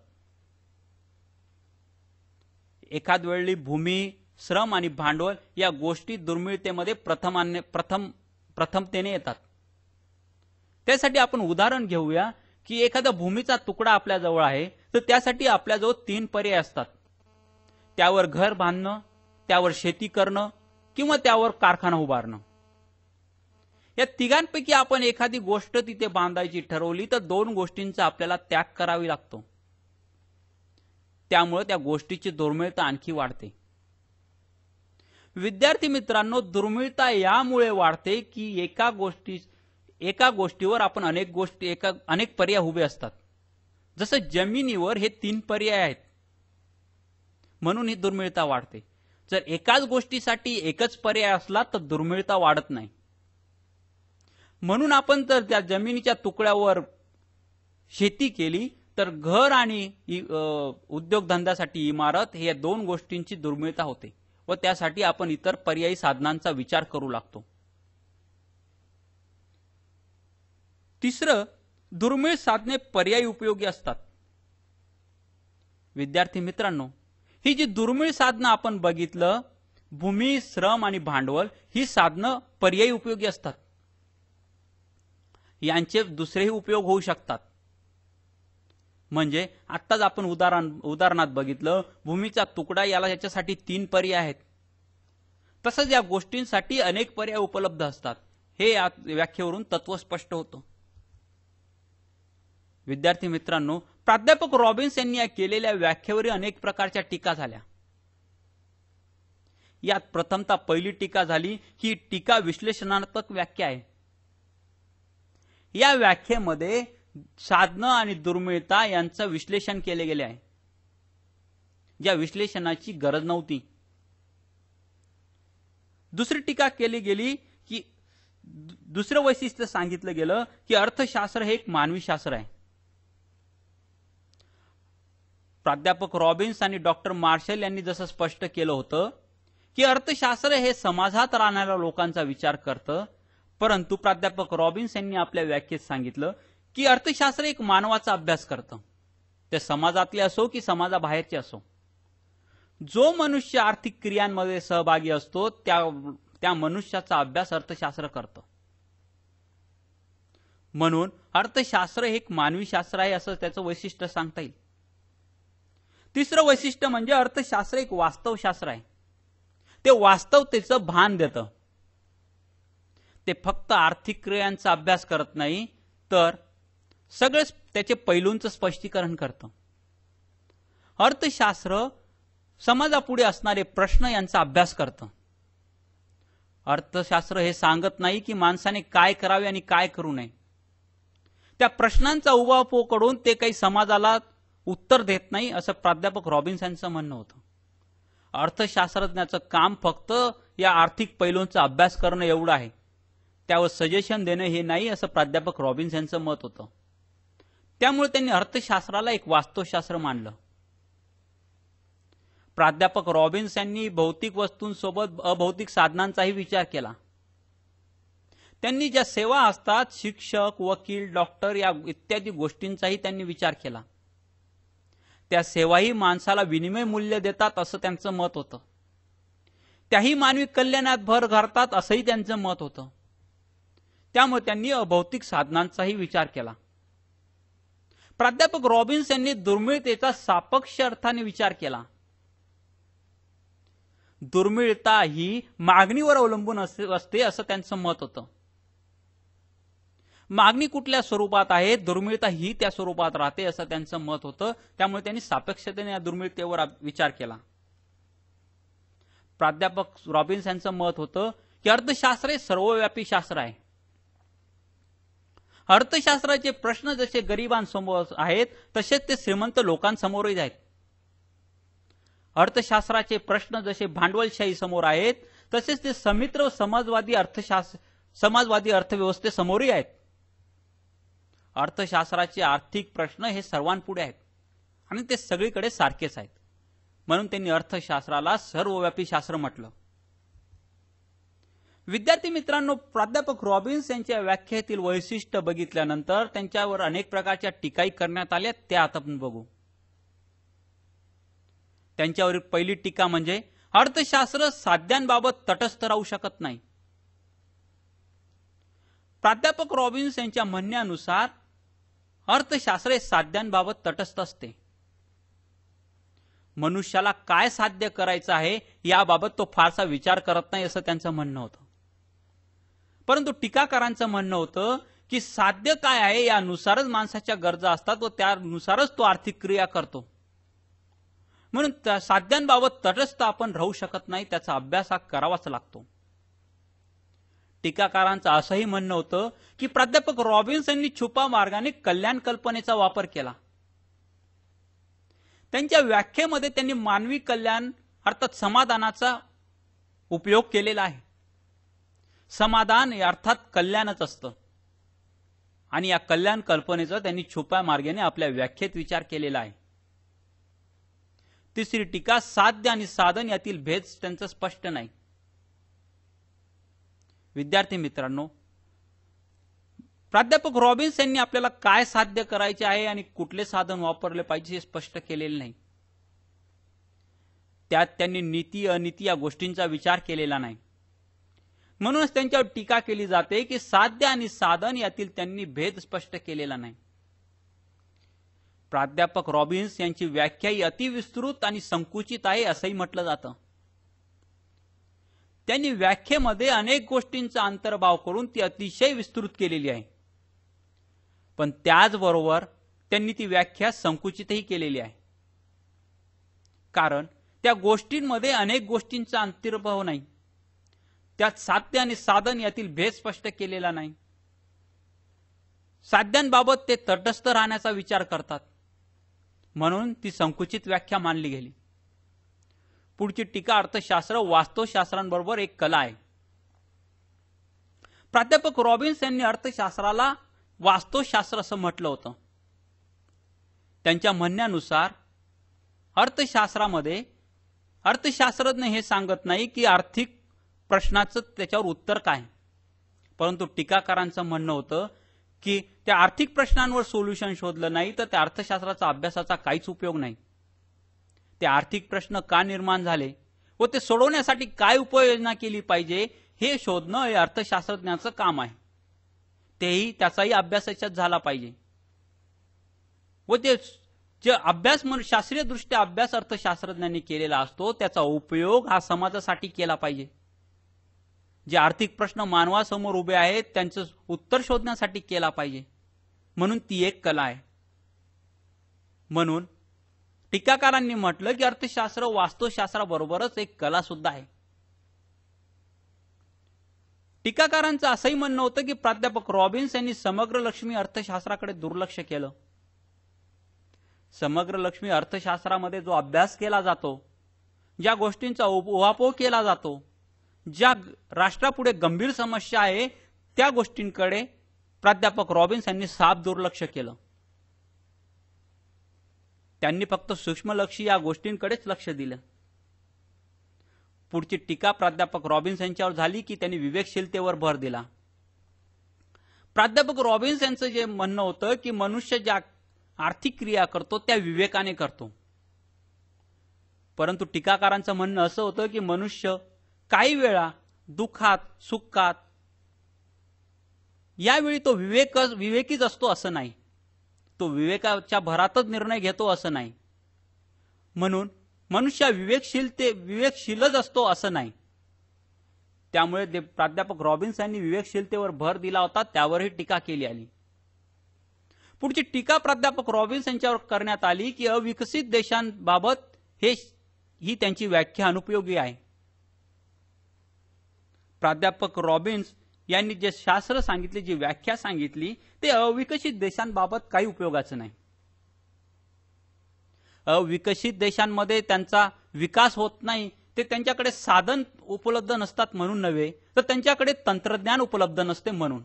एखाद वेळी भूमी, श्रम आणि भांडवल या गोष्टी दुर्मिळतेमध्ये प्रथमतेने येतात. त्यासाठी आपण उदाहरण घेऊया की एखादा भूमीचा तुकडा आपल्या जवळ आहे, तर त्यासाठी आपल्याजवळ 3 पर्याय असतात. त्यावर घर बांधणं, त्यावर शेती करणं किंवा त्यावर कारखाना उभारणं. या तिघांपैकी आपण एखादी गोष्ट तिथे बांधायची ठरवली तर 2 गोष्टींचा आपल्याला त्याग करावी लागतो. त्यामुळे त्या गोष्टीची दुर्मिळता आणखी वाढते. विद्यार्थी मित्रांनो, दुर्मिळता यामुळे वाढते की एका गोष्टीवर आपण अनेक पर्याय उभे असतात. जसं जमिनीवर हे 3 पर्याय आहेत, म्हणून ही दुर्मिळता वाढते. जर एकाच गोष्टीसाठी एकच पर्याय असला तर दुर्मिळता वाढत नाही. म्हणून आपण जर त्या जमिनीच्या तुकड्यावर शेती केली तर घर आणि उद्योगधंद्यासाठी इमारत हे 2 गोष्टींची दुर्मिळता होते व त्यासाठी आपण इतर पर्यायी साधनांचा विचार करू लागतो. तिसरं, दुर्मिळ साधने पर्यायी उपयोगी असतात. विद्यार्थी मित्रांनो, ही जी दुर्मिळ साधनं आपण बघितलं, भूमी, श्रम आणि भांडवल, ही साधनं पर्यायी उपयोगी असतात. यांचे दुसरेही उपयोग होऊ शकतात. म्हणजे आत्ताच आपण उदाहरणात बघितलं, भूमीचा तुकडा, याच्यासाठी 3 पर्याय आहेत. तसंच या गोष्टींसाठी अनेक पर्याय उपलब्ध असतात. हे या व्याख्येवरून तत्व स्पष्ट होतं. विद्यार्थी मित्रांनो, प्राध्यापक रॉबिन्स यांनी या केलेल्या व्याख्येवर अनेक प्रकारच्या टीका झाल्या. यात प्रथमतः पहिली टीका झाली की टीका विश्लेषणात्मक व्याख्या आहे. या व्याख्येमध्ये साधनं आणि दुर्मिळता यांचं विश्लेषण केले गेले आहे, ज्या विश्लेषणाची गरज नव्हती. दुसरी टीका केली गेली की दुसरं वैशिष्ट्य सांगितलं गेलं की अर्थशास्त्र हे एक मानवी शास्त्र आहे. प्राध्यापक रॉबिन्स आणि डॉक्टर मार्शल यांनी जसं स्पष्ट केलं होतं की अर्थशास्त्र हे समाजात राहणाऱ्या लोकांचा विचार करतं, परंतु प्राध्यापक रॉबिन्स यांनी आपल्या व्याख्येत सांगितलं की अर्थशास्त्र एक मानवाचा अभ्यास करतं, ते समाजातले असो की समाजाबाहेरचे असो. जो मनुष्य आर्थिक क्रियांमध्ये सहभागी असतो त्या मनुष्याचा अभ्यास अर्थशास्त्र करतं. म्हणून अर्थशास्त्र हे एक मानवी शास्त्र आहे असं त्याचं वैशिष्ट्य सांगता येईल. तिसरं वैशिष्ट्य म्हणजे अर्थशास्त्र एक वास्तवशास्त्र आहे. ते वास्तवतेचं भान देतं. ते फक्त आर्थिक क्रियांचा अभ्यास करत नाही, तर सगळेच त्याचे पैलूंचं स्पष्टीकरण करतं. अर्थशास्त्र समाजापुढे असणारे प्रश्न यांचा अभ्यास करतं. अर्थशास्त्र हे सांगत नाही की माणसाने काय करावे आणि काय करू नये. त्या प्रश्नांचा उहापोह करून ते काही समाजाला उत्तर देत नाही, असं प्राध्यापक रॉबिन्स यांचं म्हणणं होतं. अर्थशास्त्रज्ञाचं काम फक्त या आर्थिक पैलूंचा अभ्यास करणं एवढं आहे, त्यावर सजेशन देणं हे नाही, असं प्राध्यापक रॉबिन्स यांचं मत होतं. त्यामुळे त्यांनी अर्थशास्त्राला एक वास्तवशास्त्र मानलं. प्राध्यापक रॉबिन्स यांनी भौतिक वस्तूंसोबत अभौतिक साधनांचाही विचार केला. त्यांनी ज्या सेवा असतात, शिक्षक, वकील, डॉक्टर या इत्यादी गोष्टींचाही त्यांनी विचार केला. त्या सेवाही माणसाला विनिमय मूल्य देतात असं त्यांचं मत होतं. त्याही मानवी कल्याणात भर घालतात असंही त्यांचं मत होतं. त्यामुळे त्यांनी अभौतिक साधनांचाही विचार केला. प्राध्यापक रॉबिन्स यांनी दुर्मिळतेचा सापेक्ष अर्थाने विचार केला. दुर्मिळता ही मागणीवर अवलंबून असते असं त्यांचं मत होतं. मागणी कुठल्या स्वरूपात आहे, दुर्मिळता ही त्या स्वरूपात राहते असं त्यांचं मत होतं. त्यामुळे त्यांनी सापेक्षतेने या दुर्मिळतेवर विचार केला. प्राध्यापक रॉबिन्स यांचं मत होतं की अर्थशास्त्र हे सर्वव्यापी शास्त्र आहे. अर्थशास्त्राचे प्रश्न जसे गरिबांसमोर आहेत तसेच ते श्रीमंत लोकांसमोरही आहेत. अर्थशास्त्राचे प्रश्न जसे भांडवलशाही समोर आहेत तसेच ते समित्र समाजवादी अर्थव्यवस्थेसमोरही आहेत. अर्थशास्त्राचे आर्थिक प्रश्न हे सर्वांपुढे आहेत आणि ते सगळीकडे सारखेच आहेत. म्हणून त्यांनी अर्थशास्त्राला सर्वव्यापी शास्त्र म्हटलं. विद्यार्थी मित्रांनो, प्राध्यापक रॉबिन्स यांच्या व्याख्येतील वैशिष्ट्य बघितल्यानंतर त्यांच्यावर अनेक प्रकारच्या टीकाही करण्यात आल्या. त्या आता आपण बघू. त्यांच्यावरील पहिली टीका म्हणजे अर्थशास्त्र साध्यांबाबत तटस्थ राहू शकत नाही. प्राध्यापक रॉबिन्स यांच्या म्हणण्यानुसार अर्थशास्त्र हे साध्यांबाबत तटस्थ असते. मनुष्याला काय साध्य करायचं आहे याबाबत तो फारसा विचार करत नाही असं त्यांचं म्हणणं होतं. परंतु टीकाकारांचं म्हणणं होतं की साध्य काय आहे यानुसारच माणसाच्या गरजा असतात व त्यानुसारच तो आर्थिक क्रिया करतो. म्हणून साध्यांबाबत तटस्थ आपण राहू शकत नाही, त्याचा अभ्यास हा करावाच लागतो. टीकाकारांचं असंही म्हणणं होतं की प्राध्यापक रॉबिन्स यांनी छुपा मार्गाने कल्याण कल्पनेचा वापर केला. त्यांच्या व्याख्येमध्ये त्यांनी मानवी कल्याण अर्थात समाधानाचा उपयोग केलेला आहे. समाधान हे अर्थात कल्याणच असतं आणि या कल्याण कल्पनेचा त्यांनी छुप्या मार्गाने आपल्या व्याख्येत विचार केलेला आहे. तिसरी टीका, साध्य आणि साधन यातील भेद त्यांचं स्पष्ट नाही. विद्यार्थी मित्रांनो, प्राध्यापक रॉबिन्स यांनी आपल्याला काय साध्य करायचे आहे आणि कुठले साधन वापरले पाहिजे हे स्पष्ट केलेले नाही. त्यात त्यांनी नीती अनिती या गोष्टींचा विचार केलेला नाही. म्हणूनच त्यांच्यावर टीका केली जाते की साध्य आणि साधन यातील त्यांनी भेद स्पष्ट केलेला नाही. प्राध्यापक रॉबिन्स यांची व्याख्या ही अतिविस्तृत आणि संकुचित आहे असंही म्हटलं जातं. त्यांनी व्याख्येमध्ये अनेक गोष्टींचा अंतर्भाव करून ती अतिशय विस्तृत केलेली आहे. पण त्याचबरोबर त्यांनी ती व्याख्या संकुचितही केलेली आहे. कारण त्या गोष्टींमध्ये अनेक गोष्टींचा अंतर्भाव नाही. त्यात साध्य आणि साधन यातील भेद स्पष्ट केलेला नाही. साध्यांबाबत ते तटस्थ राहण्याचा विचार करतात, म्हणून ती संकुचित व्याख्या मानली गेली. पुढची टीका, अर्थशास्त्र वास्तवशास्त्रांबरोबर एक कला आहे. प्राध्यापक रॉबिन्स यांनी अर्थशास्त्राला वास्तवशास्त्र असं म्हटलं होतं. त्यांच्या म्हणण्यानुसार अर्थशास्त्रामध्ये अर्थशास्त्रज्ञ हे सांगत नाही की आर्थिक प्रश्नाचं त्याच्यावर उत्तर काय, परंतु टीकाकारांचं म्हणणं होतं की त्या आर्थिक प्रश्नांवर सोल्युशन शोधलं नाही तर त्या अर्थशास्त्राचा अभ्यासाचा काहीच उपयोग नाही. ते आर्थिक प्रश्न का निर्माण झाले व ते सोडवण्यासाठी काय उपाययोजना केली पाहिजे हे शोधणं हे अर्थशास्त्रज्ञाचं काम आहे. तेही त्याचाही अभ्यासाच्यात झाला पाहिजे. व ते जे अभ्यास शास्त्रीय दृष्ट्या अभ्यास अर्थशास्त्रज्ञांनी केलेला असतो त्याचा उपयोग हा समाजासाठी केला पाहिजे. जे आर्थिक प्रश्न मानवासमोर उभे आहेत त्यांचं उत्तर शोधण्यासाठी केला पाहिजे. म्हणून ती एक कला आहे. म्हणून टीकाकारांनी म्हटलं की अर्थशास्त्र वास्तवशास्त्राबरोबरच एक कला सुद्धा आहे. टीकाकारांचं असंही म्हणणं होतं की प्राध्यापक रॉबिन्स यांनी समग्र लक्ष्मी अर्थशास्त्राकडे दुर्लक्ष केलं. समग्र लक्ष्मी अर्थशास्त्रामध्ये जो अभ्यास केला जातो, ज्या गोष्टींचा उहापोह केला जातो, ज्या राष्ट्रापुढे गंभीर समस्या आहे त्या गोष्टींकडे प्राध्यापक रॉबिन्स यांनी साफ दुर्लक्ष केलं. त्यांनी फक्त सूक्ष्मलक्षी या गोष्टींकडेच लक्ष दिलं. पुढची टीका प्राध्यापक रॉबिन्स यांच्यावर झाली की त्यांनी विवेकशीलतेवर भर दिला. प्राध्यापक रॉबिन्स यांचं जे म्हणणं होतं की मनुष्य ज्या आर्थिक क्रिया करतो त्या विवेकाने करतो, परंतु टीकाकारांचं म्हणणं असं होतं की मनुष्य काही वेळा दुःखात सुखात यावेळी तो विवेकीच असतो असं नाही, तो विवेकाच्या भरातच निर्णय घेतो असं नाही. म्हणून मनुष्य विवेकशीलच असतो असं नाही. त्यामुळे प्राध्यापक रॉबिन्स यांनी विवेकशीलतेवर भर दिला होता, त्यावरही टीका केली आली. पुढची टीका प्राध्यापक रॉबिन्स यांच्यावर करण्यात आली की अविकसित देशांबाबत ही त्यांची व्याख्या अनुपयोगी आहे. प्राध्यापक रॉबिन्स यांनी जे शास्त्र सांगितले, जी व्याख्या सांगितली, ते अविकसित देशांबाबत काही उपयोगाचं नाही. अविकसित देशांमध्ये त्यांचा विकास होत नाही, ते त्यांच्याकडे साधन उपलब्ध नसतात म्हणून नव्हे, तर त्यांच्याकडे तंत्रज्ञान उपलब्ध नसते म्हणून.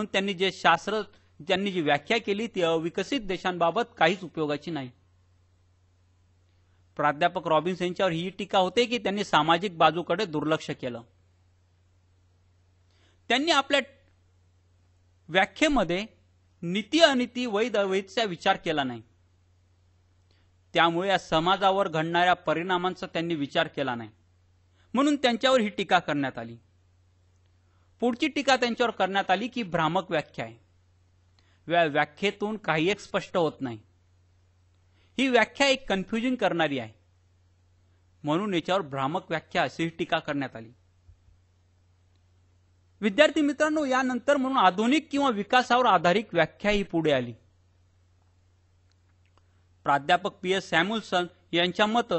त्यांनी जी व्याख्या केली ती अविकसित देशांबाबत काहीच उपयोगाची नाही. प्राध्यापक रॉबिन्स यांच्यावर ही टीका होते की त्यांनी सामाजिक बाजूकडे दुर्लक्ष केलं. त्यांनी आपल्या व्याख्येमध्ये नीती अनिती वैध अवैधचा विचार केला नाही. त्यामुळे या समाजावर घडणाऱ्या परिणामांचा त्यांनी विचार केला नाही, म्हणून त्यांच्यावर ही टीका करण्यात आली. पुढची टीका त्यांच्यावर करण्यात आली की भ्रामक व्याख्या आहे, व्याख्येतून काही एक स्पष्ट होत नाही. ही व्याख्या एक कन्फ्युजिंग करणारी आहे, म्हणून याच्यावर भ्रामक व्याख्या अशी टीका करण्यात आली. विद्यार्थी मित्रांनो, यानंतर म्हणून आधुनिक किंवा विकासावर आधारित व्याख्या ही पुढे आली. प्राध्यापक PS सॅम्युएल्सन यांच्या मते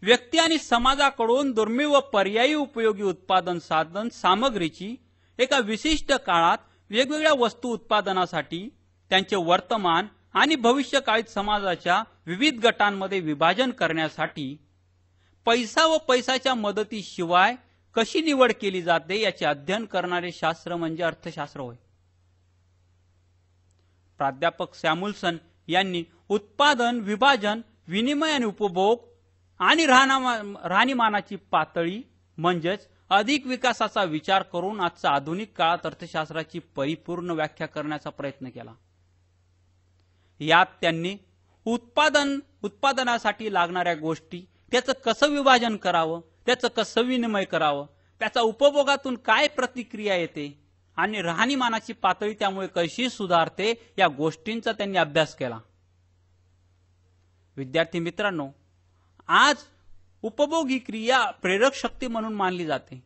व्यक्ती आणि समाजाकडून दुर्मिळ व पर्यायी उपयोगी उत्पादन साधन सामग्रीची एका विशिष्ट काळात वेगवेगळ्या वस्तू उत्पादनासाठी त्यांचे वर्तमान आणि भविष्यकाळी समाजाच्या विविध गटांमध्ये विभाजन करण्यासाठी पैसा व पैशाच्या मदतीशिवाय कशी निवड केली जाते याचे अध्ययन करणारे शास्त्र म्हणजे अर्थशास्त्र होय. प्राध्यापक सॅम्युएल्सन यांनी उत्पादन, विभाजन, विनिमय आणि उपभोग आणि राहणीमानाची पातळी म्हणजेच अधिक विकासाचा विचार करून आजच्या आधुनिक काळात अर्थशास्त्राची परिपूर्ण व्याख्या करण्याचा प्रयत्न केला. यात त्यांनी उत्पादनासाठी लागणाऱ्या गोष्टी, त्याचं कसं विभाजन करावं, त्याचं कसं विनिमय करावं, त्याचा उपभोगातून काय प्रतिक्रिया येते आणि राहणीमानाची पातळी त्यामुळे कशी सुधारते, या गोष्टींचा त्यांनी अभ्यास केला. विद्यार्थी मित्रांनो, आज उपभोग ही क्रिया प्रेरक शक्ती म्हणून मानली जाते.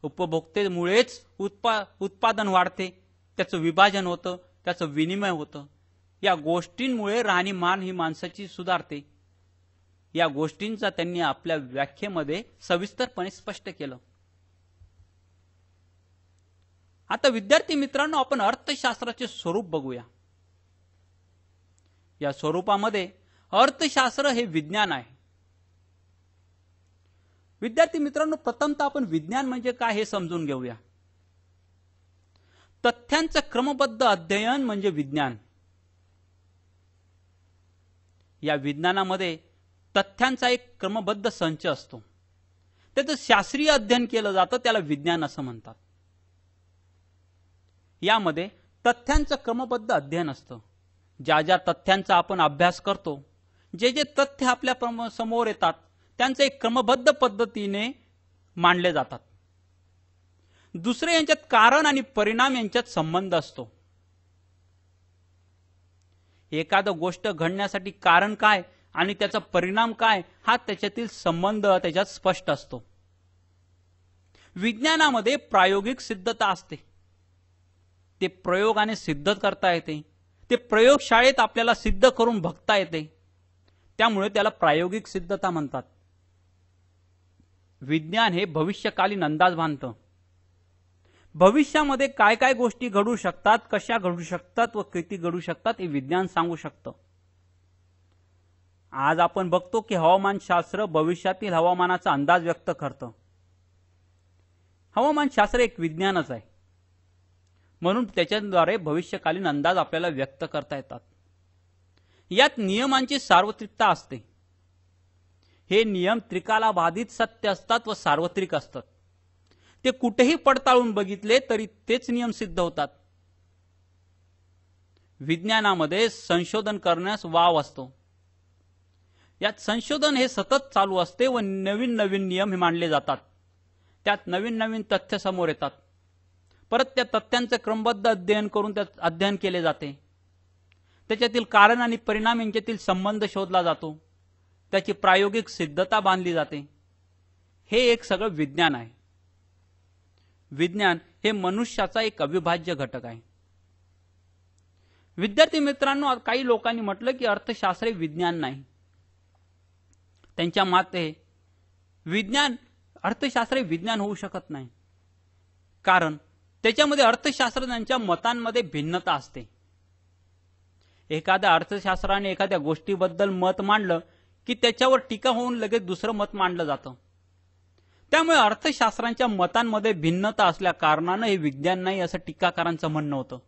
उपभोक्तेमुळेच उत्पादन वाढते, त्याचं विभाजन होतं, त्याचं विनिमय होतं. या गोष्टींमुळे राहणीमान ही माणसाची सुधारते. या गोष्टींचा त्यांनी आपल्या व्याख्येमध्ये सविस्तरपणे स्पष्ट केलं. आता विद्यार्थी मित्रांनो, आपण अर्थशास्त्राचे स्वरूप बघूया. या स्वरूपामध्ये अर्थशास्त्र हे विज्ञान आहे. विद्यार्थी मित्रांनो, प्रथमतः आपण विज्ञान म्हणजे काय हे समजून घेऊया. तथ्यांचं क्रमबद्ध अध्ययन म्हणजे विज्ञान. या विज्ञानामध्ये तथ्यांचा एक क्रमबद्ध संच असतो. त्याचं शास्त्रीय अध्ययन केलं जातं, त्याला विज्ञान असं म्हणतात. यामध्ये तथ्यांचं क्रमबद्ध अध्ययन असतं. ज्या ज्या तथ्यांचा आपण अभ्यास करतो, जे जे तथ्य आपल्या समोर येतात, त्यांचे एक क्रमबद्ध पद्धतीने मांडले जातात. दुसरे यांच्यात कारण आणि परिणाम यांच्यात संबंध असतो. एखादं गोष्ट घडण्यासाठी कारण काय आणि त्याचा परिणाम काय, हा त्याच्यातील संबंध त्याच्यात स्पष्ट असतो. विज्ञानामध्ये प्रायोगिक सिद्धता असते. ते प्रयोगाने सिद्ध करता येते. ते प्रयोगशाळेत आपल्याला सिद्ध करून बघता येते. त्यामुळे त्याला प्रायोगिक सिद्धता म्हणतात. विज्ञान हे भविष्यकालीन अंदाज बांधतं. भविष्यामध्ये काय काय गोष्टी घडू शकतात, कशा घडू शकतात व किती घडू शकतात, हे विज्ञान सांगू शकतं. आज आपण बघतो की हवामानशास्त्र भविष्यातील हवामानाचा अंदाज व्यक्त करतं. हवामानशास्त्र एक विज्ञानच आहे, म्हणून त्याच्याद्वारे भविष्यकालीन अंदाज आपल्याला व्यक्त करता येतात. यात नियमांची सार्वत्रिकता असते. हे नियम त्रिकालाबाधित सत्य असतात व सार्वत्रिक असतात. ते कुठेही पडताळून बघितले तरी तेच नियम सिद्ध होतात. विज्ञानामध्ये संशोधन करण्यास वाव असतो. यात संशोधन हे सतत चालू असते व नवीन नवीन नियम हे मांडले जातात. त्यात नवीन नवीन तथ्य समोर येतात. परत त्या तथ्यांचे क्रमबद्ध अध्ययन करून त्यात अध्ययन केले जाते. त्याच्यातील कारण आणि परिणाम यांच्यातील संबंध शोधला जातो. त्याची प्रायोगिक सिद्धता बांधली जाते. हे एक सगळं विज्ञान आहे. विज्ञान हे मनुष्याचा एक अविभाज्य घटक आहे. विद्यार्थी मित्रांनो, काही लोकांनी म्हटलं की अर्थशास्त्र हे विज्ञान नाही. त्यांच्या मते अर्थशास्त्र हे विज्ञान होऊ शकत नाही, कारण त्याच्यामध्ये अर्थशास्त्रज्ञांच्या मतांमध्ये भिन्नता असते. एखाद्या अर्थशास्त्राने एखाद्या गोष्टीबद्दल मत मांडलं की त्याच्यावर टीका होऊन लगेच दुसरं मत मांडलं जातं. त्यामुळे अर्थशास्त्रांच्या मतांमध्ये भिन्नता असल्या कारणानं हे विज्ञान नाही असं टीकाकारांचं म्हणणं होतं.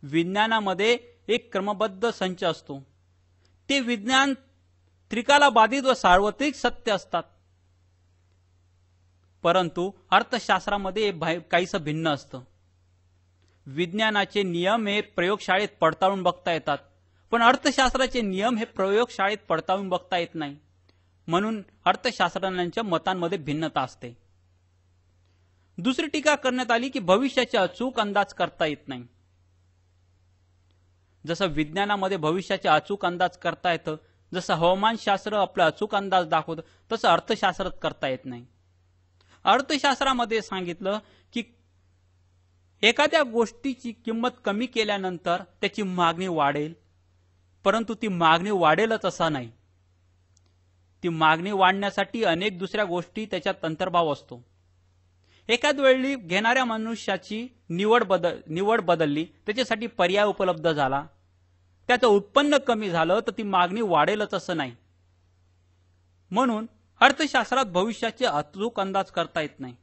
विज्ञानामध्ये एक क्रमबद्ध संच असतो. ते विज्ञान त्रिकाला बाधित व सार्वत्रिक सत्य असतात. परंतु अर्थशास्त्रामध्ये काहीसं भिन्न असतं. विज्ञानाचे नियम हे प्रयोगशाळेत पडताळून बघता येतात, पण अर्थशास्त्राचे नियम हे प्रयोगशाळेत पडताळून बघता येत नाही. म्हणून अर्थशास्त्रज्ञांच्या मतांमध्ये भिन्नता असते. दुसरी टीका करण्यात आली की भविष्याचे अचूक अंदाज करता येत नाही. जसं विज्ञानामध्ये भविष्याचे अचूक अंदाज करता येतं, जसं हवामानशास्त्र आपला अचूक अंदाज दाखवतं, तसं अर्थशास्त्रात करता येत नाही. अर्थशास्त्रामध्ये सांगितलं की एखाद्या गोष्टीची किंमत कमी केल्यानंतर त्याची मागणी वाढेल, परंतु ती मागणी वाढेलच असा नाही. ती मागणी वाढण्यासाठी अनेक दुसऱ्या गोष्टी त्याच्यात अंतर्भाव असतो. एखाद वेळी घेणाऱ्या मनुष्याची निवड बदलली, त्याच्यासाठी पर्याय उपलब्ध झाला, त्याचं उत्पन्न कमी झालं तर ती मागणी वाढेलच असं नाही. म्हणून अर्थशास्त्रात भविष्याचे अचूक अंदाज करता येत नाही.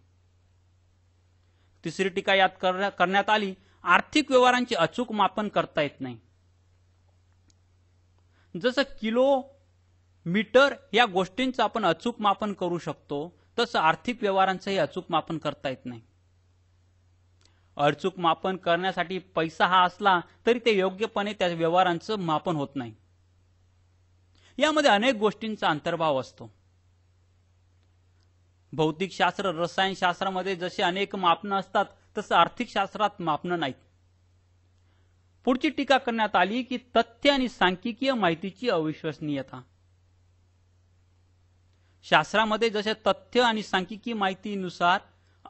तिसरी टीका यात करण्यात आली, आर्थिक व्यवहारांचे अचूक मापन करता येत नाही. जसं किलो मीटर या गोष्टींचं आपण अचूक मापन करू शकतो, तसं आर्थिक व्यवहारांचंही अचूक मापन करता येत नाही. अचूक मापन करण्यासाठी पैसा हा असला तरी ते योग्यपणे त्या व्यवहारांचं मापन होत नाही. यामध्ये अनेक गोष्टींचा अंतर्भाव असतो. भौतिकशास्त्र, रसायनशास्त्रामध्ये जसे अनेक मापनं असतात, तसं आर्थिक शास्त्रात मापनं नाहीत. पुढची टीका करण्यात आली की तथ्य आणि सांख्यिकीय माहितीची अविश्वसनीयता. शास्त्रामध्ये जसे तथ्य आणि सांख्यिकीय माहितीनुसार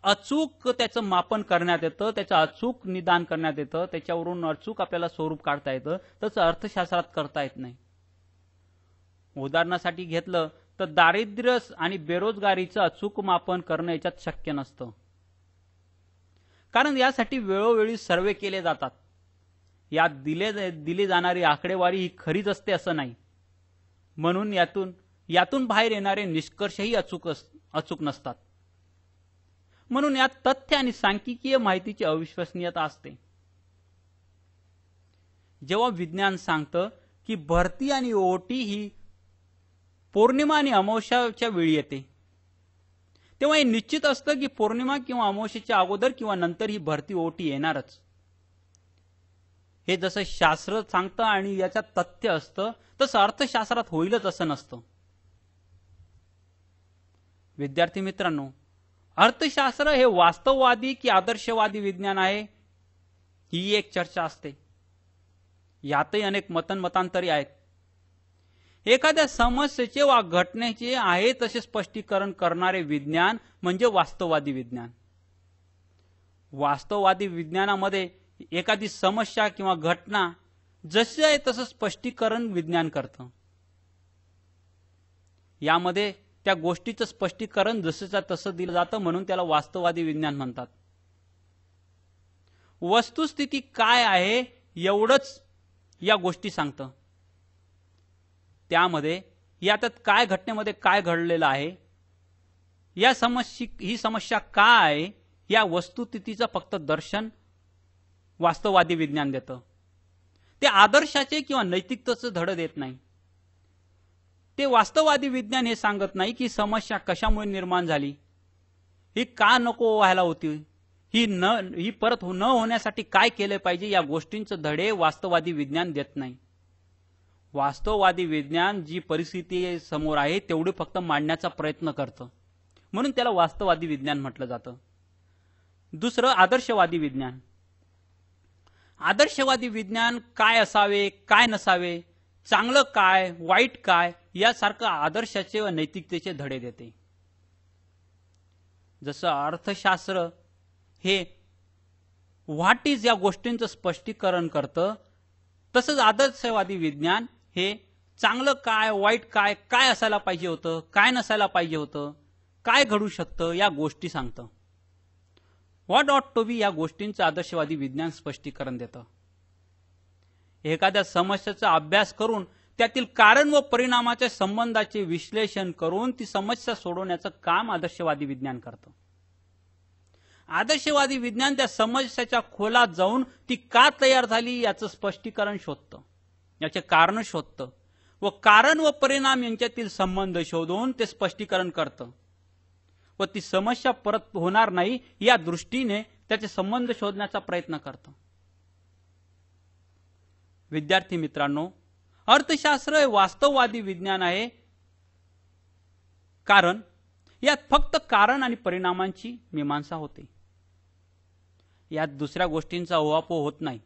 अचूक त्याचं मापन करण्यात येतं, त्याचं अचूक निदान करण्यात येतं, त्याच्यावरून अचूक आपल्याला स्वरूप काढता येतं, तसं अर्थशास्त्रात करता येत नाही. उदाहरणासाठी घेतलं तर दारिद्र्य आणि बेरोजगारीचं अचूक मापन करणं याच्यात शक्य नसतं, कारण यासाठी वेळोवेळी सर्वे केले जातात. यात दिली जाणारी आकडेवारी ही खरीच असते असं नाही. म्हणून यातून बाहेर येणारे निष्कर्षही अचूक नसतात. म्हणून यात तथ्य आणि सांख्यिकीय माहितीची अविश्वसनीयता असते. जेव्हा विज्ञान सांगतं की भरती आणि ओटी ही पौर्णिमा आणि अमावस्याच्या वेळी येते, तेव्हा हे निश्चित असतं की पौर्णिमा किंवा अमावस्येच्या अगोदर किंवा नंतर ही भरती ओटी येणारच. हे जसं शास्त्र सांगतं आणि याच्यात तथ्य असतं, तसं अर्थशास्त्रात होईलच असं नसतं. विद्यार्थी मित्रांनो, अर्थशास्त्र हे वास्तववादी की आदर्शवादी विज्ञान आहे, ही एक चर्चा असते. यातही अनेक मतांतरी आहेत. एखाद्या समस्येचे वा घटनेचे आहे तसे स्पष्टीकरण करणारे विज्ञान म्हणजे वास्तववादी विज्ञान. वास्तववादी विज्ञानामध्ये एखादी समस्या किंवा घटना जशी आहे तसं स्पष्टीकरण विज्ञान करतं. यामध्ये त्या गोष्टीचं स्पष्टीकरण जसंच्या तसं दिलं जातं, म्हणून त्याला वास्तववादी विज्ञान म्हणतात. वस्तुस्थिती काय आहे एवढंच या गोष्टी सांगतं. त्यामध्ये यात काय घटनेमध्ये काय घडलेलं आहे, ही समस्या काय आहे, या वस्तुस्थितीचं फक्त दर्शन वास्तववादी विज्ञान देतं. ते आदर्शाचे किंवा नैतिकतेचे धडे देत नाही. ते वास्तववादी विज्ञान हे सांगत नाही की समस्या कशामुळे निर्माण झाली, ही का नको व्हायला होती, ही परत न होण्यासाठी काय केले पाहिजे, या गोष्टींचे धडे वास्तववादी विज्ञान देत नाही. वास्तववादी विज्ञान जी परिस्थिती समोर आहे तेवढी फक्त मांडण्याचा प्रयत्न करतं, म्हणून त्याला वास्तववादी विज्ञान म्हटलं जातं. दुसरं आदर्शवादी विज्ञान. आदर्शवादी विज्ञान काय असावे, काय नसावे, चांगलं काय, वाईट काय यासारखं आदर्शाचे व नैतिकतेचे धडे देते. जसं अर्थशास्त्र हे व्हॉट इज या गोष्टींचं स्पष्टीकरण करतं, तसंच आदर्शवादी विज्ञान हे चांगलं काय, वाईट काय, काय असायला पाहिजे होतं, काय नसायला पाहिजे होतं, काय घडू शकतं या गोष्टी सांगतं. व्हॉट ऑट टू बी या गोष्टींचं आदर्शवादी विज्ञान स्पष्टीकरण देतं. एखाद्या समस्येचा अभ्यास करून त्यातील कारण व परिणामाच्या संबंधाचे विश्लेषण करून ती समस्या सोडवण्याचं काम आदर्शवादी विज्ञान करतं. आदर्शवादी विज्ञान त्या समस्येच्या खोलात जाऊन ती का तयार झाली याचं स्पष्टीकरण शोधतं, याचे कारण शोधतं व कारण व परिणाम यांच्यातील संबंध शोधून ते स्पष्टीकरण करतं व ती समस्या परत होणार नाही या दृष्टीने त्याचे संबंध शोधण्याचा प्रयत्न करतं. विद्यार्थी मित्रांनो, अर्थशास्त्र हे वास्तववादी विज्ञान आहे, कारण यात फक्त कारण आणि परिणामांची मीमांसा होते. यात दुसऱ्या गोष्टींचा उहापोह होत नाही.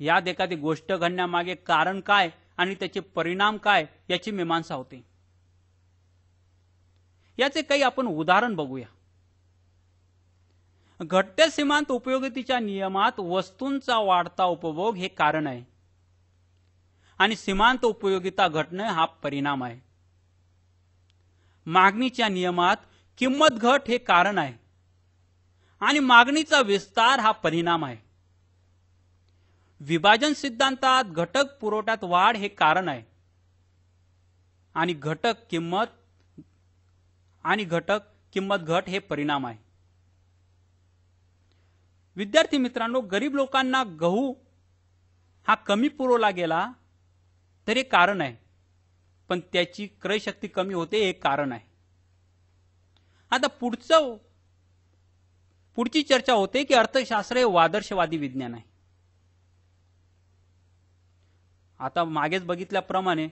यात एखादी गोष्ट घडण्यामागे कारण काय आणि त्याचे परिणाम काय याची मीमांसा होते. याचे काही आपण उदाहरण बघूया. घटत्या सीमांत उपयोगितेच्या नियमात वस्तूंचा वाढता उपभोग हे कारण आहे आणि सीमांत उपयोगिता घटणे हा परिणाम आहे. मागणीच्या नियमात किंमत घट हे कारण आहे आणि मागणीचा विस्तार हा परिणाम आहे. विभाजन सिद्धांतात घटक पुरवठ्यात वाढ हे कारण आहे आणि घटक किंमत घट हे परिणाम आहे. विद्यार्थी मित्रांनो, गरीब लोकांना गहू हा कमी पुरवला गेला तर हे कारण आहे, पण त्याची क्रयशक्ती कमी होते हे कारण आहे. आता पुढची चर्चा होते की अर्थशास्त्र हे आदर्शवादी विज्ञान आहे. आता मागेच बघितल्याप्रमाणे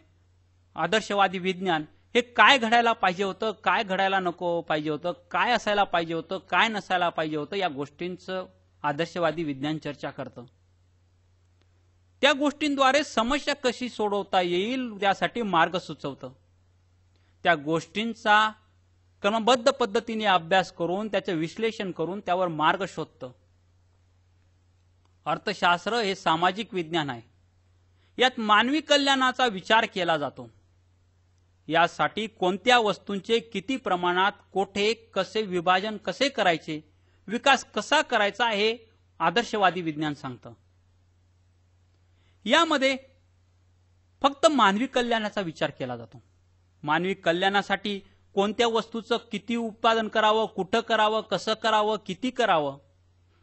आदर्शवादी विज्ञान हे काय घडायला पाहिजे होतं, काय घडायला नको पाहिजे होतं, काय असायला पाहिजे होतं, काय नसायला पाहिजे होतं या गोष्टींचं आदर्शवादी विज्ञान चर्चा करतं. त्या गोष्टींद्वारे समस्या कशी सोडवता येईल यासाठी मार्ग सुचवतं. त्या गोष्टींचा क्रमबद्ध पद्धतीने अभ्यास करून त्याचे विश्लेषण करून त्यावर मार्ग शोधतं. अर्थशास्त्र हे सामाजिक विज्ञान आहे. यात मानवी कल्याणाचा विचार केला जातो. यासाठी कोणत्या वस्तूंचे किती प्रमाणात, कोठे, कसे विभाजन कसे करायचे, विकास कसा करायचा हे आदर्शवादी विज्ञान सांगतं. यामध्ये फक्त मानवी कल्याणाचा विचार केला जातो. मानवी कल्याणासाठी कोणत्या वस्तूचं किती उत्पादन करावं, कुठं करावं, कसं करावं, किती करावं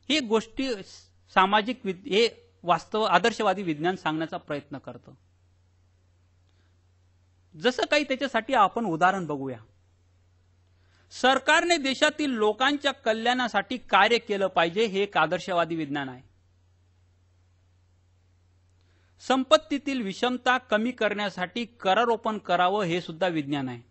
हे गोष्टी हे आदर्शवादी विज्ञान सांगण्याचा प्रयत्न करतं. जसं काही त्याच्यासाठी आपण उदाहरण बघूया. सरकारने देशातील लोकांच्या कल्याणासाठी कार्य केलं पाहिजे हे एक आदर्शवादी विज्ञान आहे. संपत्तीतील विषमता कमी करण्यासाठी करारोपण करावं हे सुद्धा विज्ञान आहे.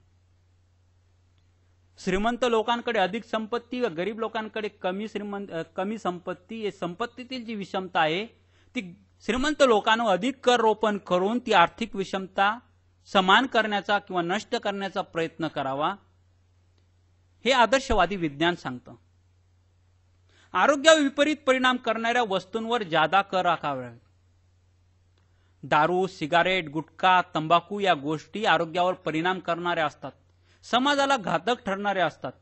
श्रीमंत लोकांकडे अधिक संपत्ती व गरीब लोकांकडे कमी संपत्ती, हे संपत्तीतील जी विषमता आहे ती श्रीमंत लोकांना अधिक कर रोपण करून ती आर्थिक विषमता समान करण्याचा किंवा नष्ट करण्याचा प्रयत्न करावा हे आदर्शवादी विज्ञान सांगतं. आरोग्यावर विपरीत परिणाम करणाऱ्या वस्तूंवर जादा कर आकारावे. दारू, सिगारेट, गुटखा, तंबाखू या गोष्टी आरोग्यावर परिणाम करणाऱ्या असतात, समाजाला घातक ठरणाऱ्या असतात.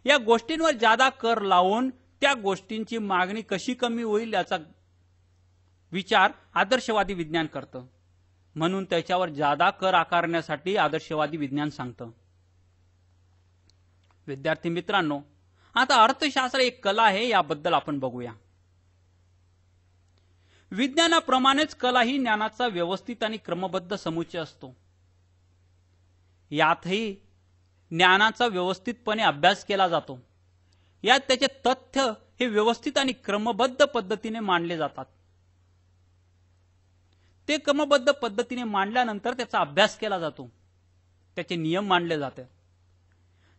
या गोष्टींवर जादा कर लावून त्या गोष्टींची मागणी कशी कमी होईल याचा विचार आदर्शवादी विज्ञान करतं. म्हणून त्याच्यावर जादा कर आकारण्यासाठी आदर्शवादी विज्ञान सांगतं. विद्यार्थी मित्रांनो, आता अर्थशास्त्र एक कला आहे, याबद्दल आपण बघूया. विज्ञानाप्रमाणेच कला ही ज्ञानाचा व्यवस्थित आणि क्रमबद्ध समुच्चय असतो. यातही ज्ञानाचा व्यवस्थितपणे अभ्यास केला जातो. यात त्याचे तथ्य हे व्यवस्थित आणि क्रमबद्ध पद्धतीने मांडले जातात. ते क्रमबद्ध पद्धतीने मांडल्यानंतर त्याचा अभ्यास केला जातो, त्याचे नियम मांडले जातात.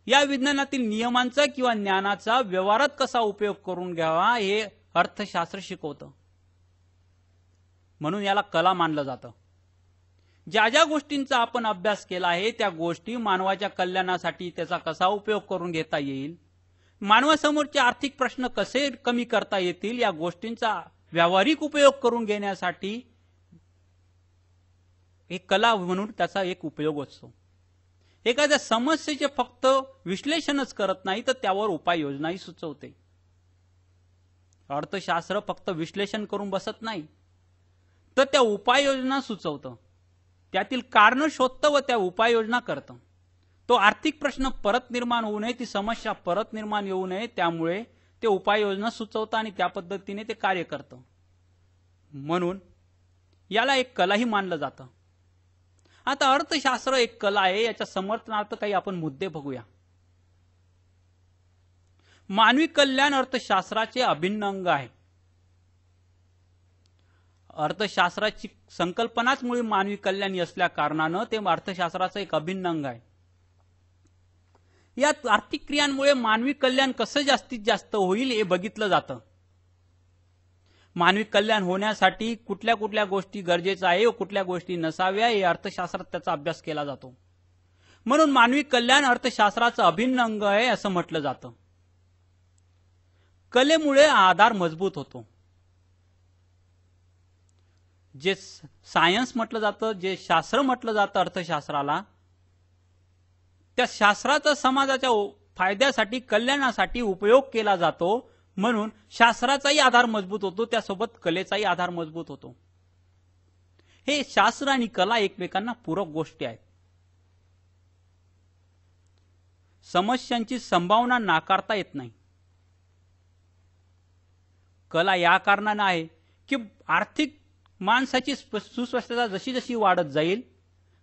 या विज्ञानातील नियमांचा किंवा ज्ञानाचा व्यवहारात कसा उपयोग करून घ्यावा हे अर्थशास्त्र शिकवतं. म्हणून याला कला मानलं जातं. ज्या ज्या गोष्टींचा आपण अभ्यास केला आहे त्या गोष्टी मानवाच्या कल्याणासाठी त्याचा कसा उपयोग करून घेता येईल, मानवासमोरचे आर्थिक प्रश्न कसे कमी करता येतील, या गोष्टींचा व्यावहारिक उपयोग करून घेण्यासाठी एक कला म्हणून त्याचा एक उपयोग असतो. एखाद्या समस्येचे फक्त विश्लेषणच करत नाही तर त्यावर उपाययोजनाही सुचवते. अर्थशास्त्र फक्त विश्लेषण करून बसत नाही तर त्या उपाययोजना सुचवतं, त्यातील कारण शोधतं व त्या उपाययोजना करतं. तो आर्थिक प्रश्न परत निर्माण होऊ नये, ती समस्या परत निर्माण येऊ नये, त्यामुळे ते उपाययोजना सुचवतं आणि त्या पद्धतीने ते कार्य करतं. म्हणून याला एक कलाही मानलं जातं. आता अर्थशास्त्र एक कला आहे, याच्या समर्थनार्थ काही आपण मुद्दे बघूया. मानवी कल्याण अर्थशास्त्राचे अभिन्न अंग आहे. अर्थशास्त्राची संकल्पनाच मुळे मानवी कल्याणी असल्या कारणानं ते अर्थशास्त्राचं एक अभिन्न अंग आहे. या आर्थिक क्रियांमुळे मानवी कल्याण कसं जास्तीत जास्त होईल हे बघितलं जातं. मानवी कल्याण होण्यासाठी कुठल्या कुठल्या गोष्टी गरजेच्या आहे व कुठल्या गोष्टी नसाव्या हे अर्थशास्त्रात त्याचा अभ्यास केला जातो. म्हणून मानवी कल्याण अर्थशास्त्राचं अभिन्न अंग आहे असं म्हटलं जातं. कलेमुळे आधार मजबूत होतो. जे सायन्स म्हटलं जातं, जे शास्त्र म्हटलं जातं अर्थशास्त्राला, त्या शास्त्राचा समाजाच्या फायद्यासाठी कल्याणासाठी उपयोग केला जातो. म्हणून शास्त्राचाही आधार मजबूत होतो, त्यासोबत कलेचाही आधार मजबूत होतो. हे शास्त्र आणि कला एकमेकांना पूरक गोष्टी आहेत. समस्यांची संभावना नाकारता येत नाही. कला या कारणाने आहे की आर्थिक माणसाची सुस्वस्थता जशी जशी वाढत जाईल,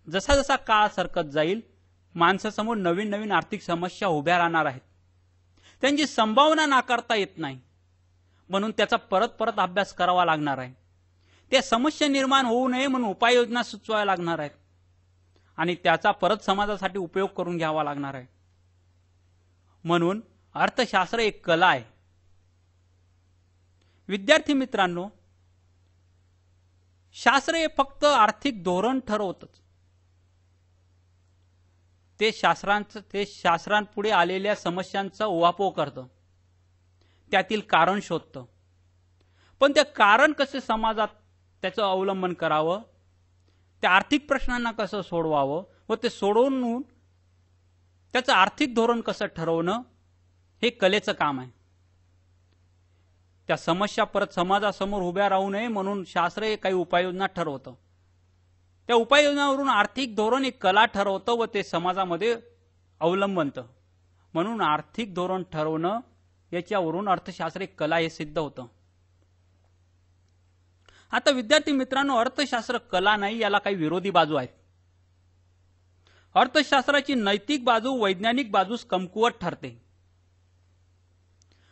जसा जसा काळ सरकत जाईल, माणसासमोर नवीन नवीन आर्थिक समस्या उभ्या राहणार आहेत. त्यांची संभावना नाकारता येत नाही, म्हणून त्याचा परत परत अभ्यास करावा लागणार आहे. त्या समस्या निर्माण होऊ नये म्हणून उपाययोजना सुचवाव्या लागणार आहेत आणि त्याचा परत समाजासाठी उपयोग करून घ्यावा लागणार आहे. म्हणून अर्थशास्त्र एक कला आहे. विद्यार्थी मित्रांनो, शास्त्र हे फक्त आर्थिक धोरण ठरवतच. ते शास्त्रांपुढे आलेल्या समस्यांचा उहापोह करतं, त्यातील कारण शोधतं. पण ते कारण कसे समाजात त्याचं अवलंबन करावं, त्या आर्थिक प्रश्नांना कसं सोडवावं व ते सोडवून त्याचं आर्थिक धोरण कसं ठरवणं हे कलेचं काम आहे. त्या समस्या परत समाजासमोर उभ्या राहू नये म्हणून शास्त्र हे काही उपाययोजना ठरवतं. त्या उपाययोजनावरून आर्थिक धोरण एक कला ठरवतं व ते समाजामध्ये अवलंबतं. म्हणून आर्थिक धोरण ठरवणं याच्यावरून अर्थशास्त्र एक कला हे सिद्ध होतं. आता विद्यार्थी मित्रांनो, अर्थशास्त्र कला नाही, याला काही विरोधी बाजू आहेत. अर्थशास्त्राची नैतिक बाजू वैज्ञानिक बाजूस कमकुवत ठरते.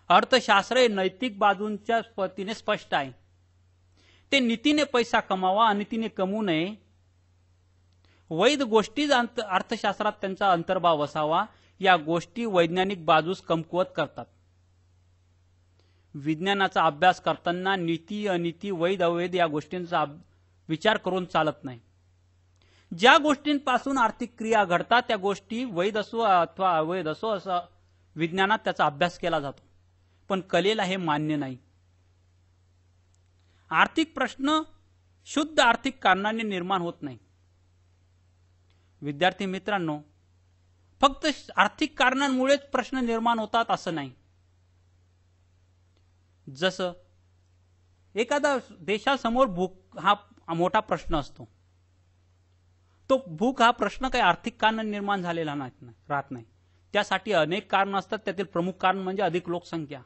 अर्थशास्त्र हे नैतिक बाजूंच्या पद्धतीने स्पष्ट आहे. ते नीतीने पैसा कमावा, अनितीने कमवू नये, वैध गोष्टी अर्थशास्त्रात त्यांचा अंतर्भाव असावा, या गोष्टी वैज्ञानिक बाजूस कमकुवत करतात. विज्ञानाचा अभ्यास करताना नीती अनिती वैध अवैध या गोष्टींचा विचार करून चालत नाही. ज्या गोष्टींपासून आर्थिक क्रिया घडतात त्या गोष्टी वैध असो अथवा अवैध असो असं विज्ञानात त्याचा अभ्यास केला जातो. पण कलेला हे मान्य नाही. आर्थिक प्रश्न शुद्ध आर्थिक कारणाने निर्माण होत नाही. विद्यार्थी मित्रांनो, फक्त आर्थिक कारणांमुळेच प्रश्न निर्माण होतात असं नाही. जसं एखादा देशासमोर भूक हा मोठा प्रश्न असतो, तो भूक हा प्रश्न काही आर्थिक कारण निर्माण झालेला राहत नाही. त्यासाठी अनेक कारण असतात, त्यातील प्रमुख कारण म्हणजे अधिक लोकसंख्या.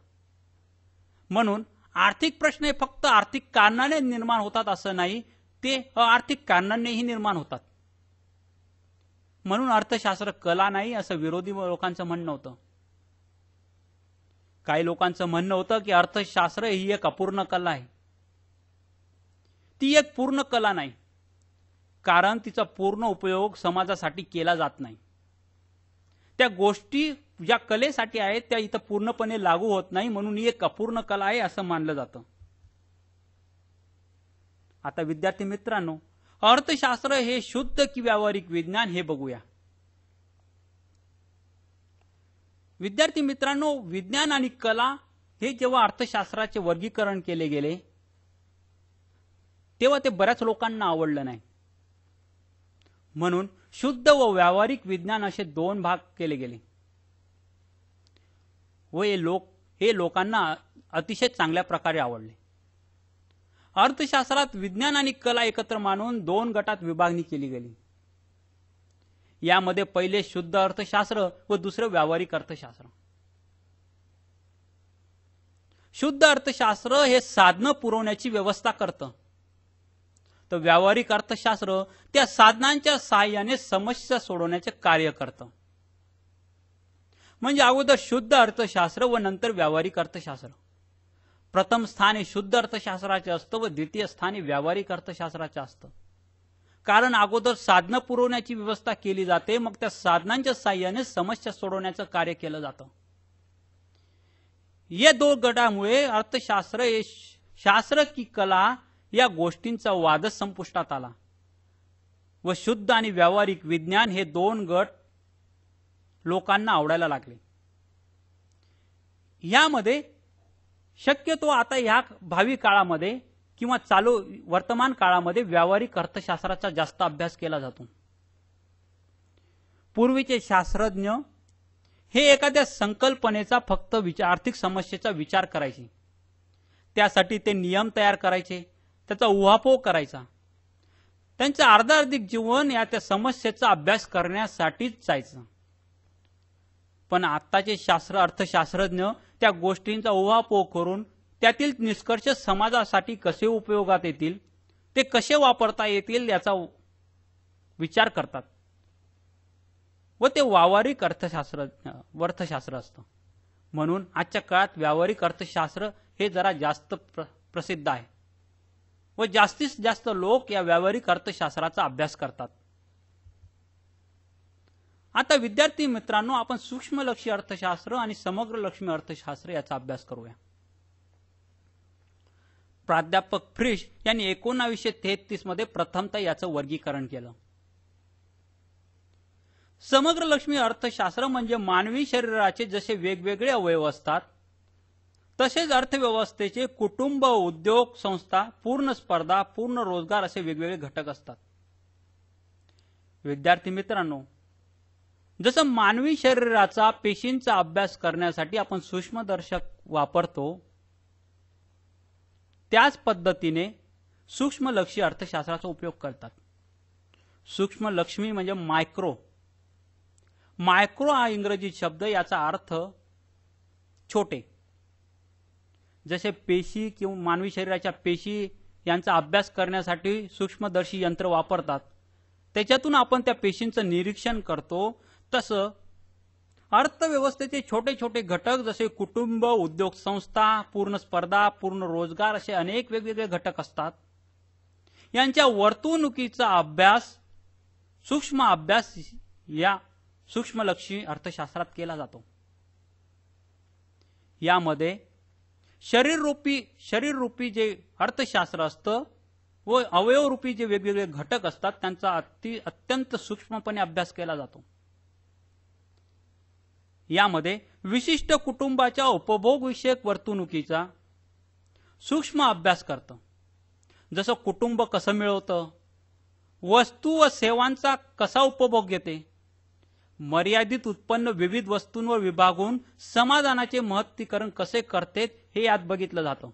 म्हणून आर्थिक प्रश्न हे फक्त आर्थिक कारणाने निर्माण होतात असं नाही, ते आर्थिक कारणांनीही निर्माण होतात. म्हणून अर्थशास्त्र कला नाही असं विरोधी लोकांचं म्हणणं होतं. काही लोकांचं म्हणणं होतं की अर्थशास्त्र ही एक अपूर्ण कला आहे, ती एक पूर्ण कला नाही. कारण तिचा पूर्ण उपयोग समाजासाठी केला जात नाही. त्या गोष्टी ज्या कलेसाठी आहेत त्या इथं पूर्णपणे लागू होत नाही, म्हणून ही एक अपूर्ण कला आहे असं मानलं जातं. आता विद्यार्थी मित्रांनो, अर्थशास्त्र हे शुद्ध की व्यावहारिक विज्ञान हे बघूया. विद्यार्थी मित्रांनो, विज्ञान आणि कला हे जेव्हा अर्थशास्त्राचे वर्गीकरण केले गेले तेव्हा ते बऱ्याच लोकांना आवडलं नाही. म्हणून शुद्ध व व्यावहारिक विज्ञान असे दोन भाग केले गेले व हे लोकांना अतिशय चांगल्या प्रकारे आवडले. अर्थशास्त्रात विज्ञान आणि कला एकत्र मानून दोन गटात विभागणी केली गेली. यामध्ये पहिले शुद्ध अर्थशास्त्र व दुसरे व्यावहारिक अर्थशास्त्र. शुद्ध अर्थशास्त्र हे साधनं पुरवण्याची व्यवस्था करतं, तर व्यावहारिक अर्थशास्त्र त्या साधनांच्या सहाय्याने समस्या सोडवण्याचे कार्य करतं. म्हणजे अगोदर शुद्ध अर्थशास्त्र व नंतर व्यावहारिक अर्थशास्त्र. प्रथम स्थान हे शुद्ध अर्थशास्त्राचे असतं व द्वितीय स्थान हे व्यावहारिक अर्थशास्त्राचे असतं. कारण अगोदर साधनं पुरवण्याची व्यवस्था केली जाते, मग त्या साधनांच्या सहाय्याने समस्या सोडवण्याचं कार्य केलं जातं. या दोन गटामुळे अर्थशास्त्र हे शास्त्र की कला या गोष्टींचा वादच संपुष्टात आला व शुद्ध आणि व्यावहारिक विज्ञान हे दोन गट लोकांना आवडायला लागले. यामध्ये शक्यतो आता ह्या भावी काळामध्ये किंवा चालू वर्तमान काळामध्ये व्यावहारिक अर्थशास्त्राचा जास्त अभ्यास केला जातो. पूर्वीचे शास्त्रज्ञ हे एखाद्या संकल्पनेचा फक्त आर्थिक समस्येचा विचार करायचे, त्यासाठी ते नियम तयार करायचे, त्याचा उहापोह करायचा. त्यांचं अर्धार्धिक जीवन या त्या समस्येचा अभ्यास करण्यासाठीच जायचं. पण आत्ताचे अर्थशास्त्रज्ञ त्या गोष्टींचा उहापोह करून त्यातील निष्कर्ष समाजासाठी कसे उपयोगात येतील, ते कसे वापरता येतील याचा विचार करतात व ते व्यावहारिक अर्थशास्त्र असतं. म्हणून आजच्या काळात व्यावहारिक अर्थशास्त्र हे जरा जास्त प्रसिद्ध आहे व जास्तीत जास्त लोक या व्यावहारिक अर्थशास्त्राचा अभ्यास करतात. आता विद्यार्थी मित्रांनो, आपण सूक्ष्मलक्षी अर्थशास्त्र आणि समग्रलक्षी अर्थशास्त्र याचा अभ्यास करूया. प्राध्यापक फ्रिश यांनी 1933 मध्ये प्रथमतः याचं वर्गीकरण केलं. समग्रलक्षी अर्थशास्त्र म्हणजे मानवी शरीराचे जसे वेगवेगळे अवयव असतात तसेच अर्थव्यवस्थेचे कुटुंब, उद्योग, संस्था, पूर्ण स्पर्धा, पूर्ण रोजगार असे वेगवेगळे घटक असतात. विद्यार्थी मित्रांनो, जसं मानवी शरीराचा पेशींचा अभ्यास करण्यासाठी आपण सूक्ष्मदर्शक वापरतो, त्याच पद्धतीने सूक्ष्मलक्षी अर्थशास्त्राचा उपयोग करतात. सूक्ष्मलक्ष्मी म्हणजे मायक्रो. मायक्रो हा इंग्रजी शब्द, याचा अर्थ छोटे. जसे पेशी किंवा मानवी शरीराच्या पेशी यांचा अभ्यास करण्यासाठी सूक्ष्मदर्शी यंत्र वापरतात, त्याच्यातून आपण त्या पेशींचं निरीक्षण करतो, तसं अर्थव्यवस्थेचे छोटे छोटे घटक जसे कुटुंब, उद्योग, संस्था, पूर्ण स्पर्धा, पूर्ण रोजगार असे अनेक वेगवेगळे घटक असतात. यांच्या वर्तणुकीचा अभ्यास, सूक्ष्म अभ्यास या सूक्ष्मलक्षी अर्थशास्त्रात केला जातो. यामध्ये शरीररूपी जे अर्थशास्त्र असतं व अवयवरूपी जे वेगवेगळे घटक असतात त्यांचा अत्यंत सूक्ष्मपणे अभ्यास केला जातो. यामध्ये विशिष्ट कुटुंबाच्या उपभोगविषयक वर्तणुकीचा सूक्ष्म अभ्यास करतं. जसं कुटुंब कसं मिळवतं, वस्तू व सेवांचा कसा उपभोग घेते, मर्यादित उत्पन्न विविध वस्तूंवर विभागून समाधानाचे महत्तीकरण कसे करते हे यात बघितलं जातं.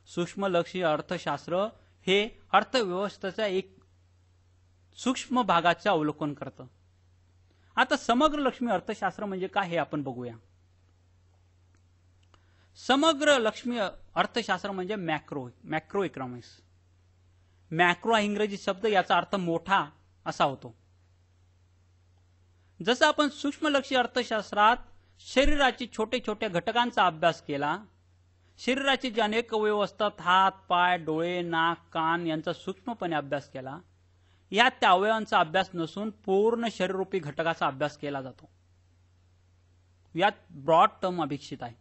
सूक्ष्मलक्षी अर्थशास्त्र हे अर्थव्यवस्थेच्या एक सूक्ष्म भागाचे अवलोकन करतं. आता समग्रलक्षी अर्थशास्त्र म्हणजे काय हे आपण बघूया. समग्रलक्षी अर्थशास्त्र म्हणजे मॅक्रो इकॉनॉमिक्स. मॅक्रो हा इंग्रजी शब्द, याचा अर्थ मोठा असा होतो. जसं आपण सूक्ष्मलक्षी अर्थशास्त्रात शरीराची छोटे छोटे घटकांचा अभ्यास केला, शरीराचे जे अनेक अवयव असतात, हात, पाय, डोळे, नाक, कान यांचा सूक्ष्मपणे अभ्यास केला. यात त्या अवयवांचा अभ्यास नसून पूर्ण शरीररूपी घटकाचा अभ्यास केला जातो. यात ब्रॉड टर्म अपेक्षित आहे.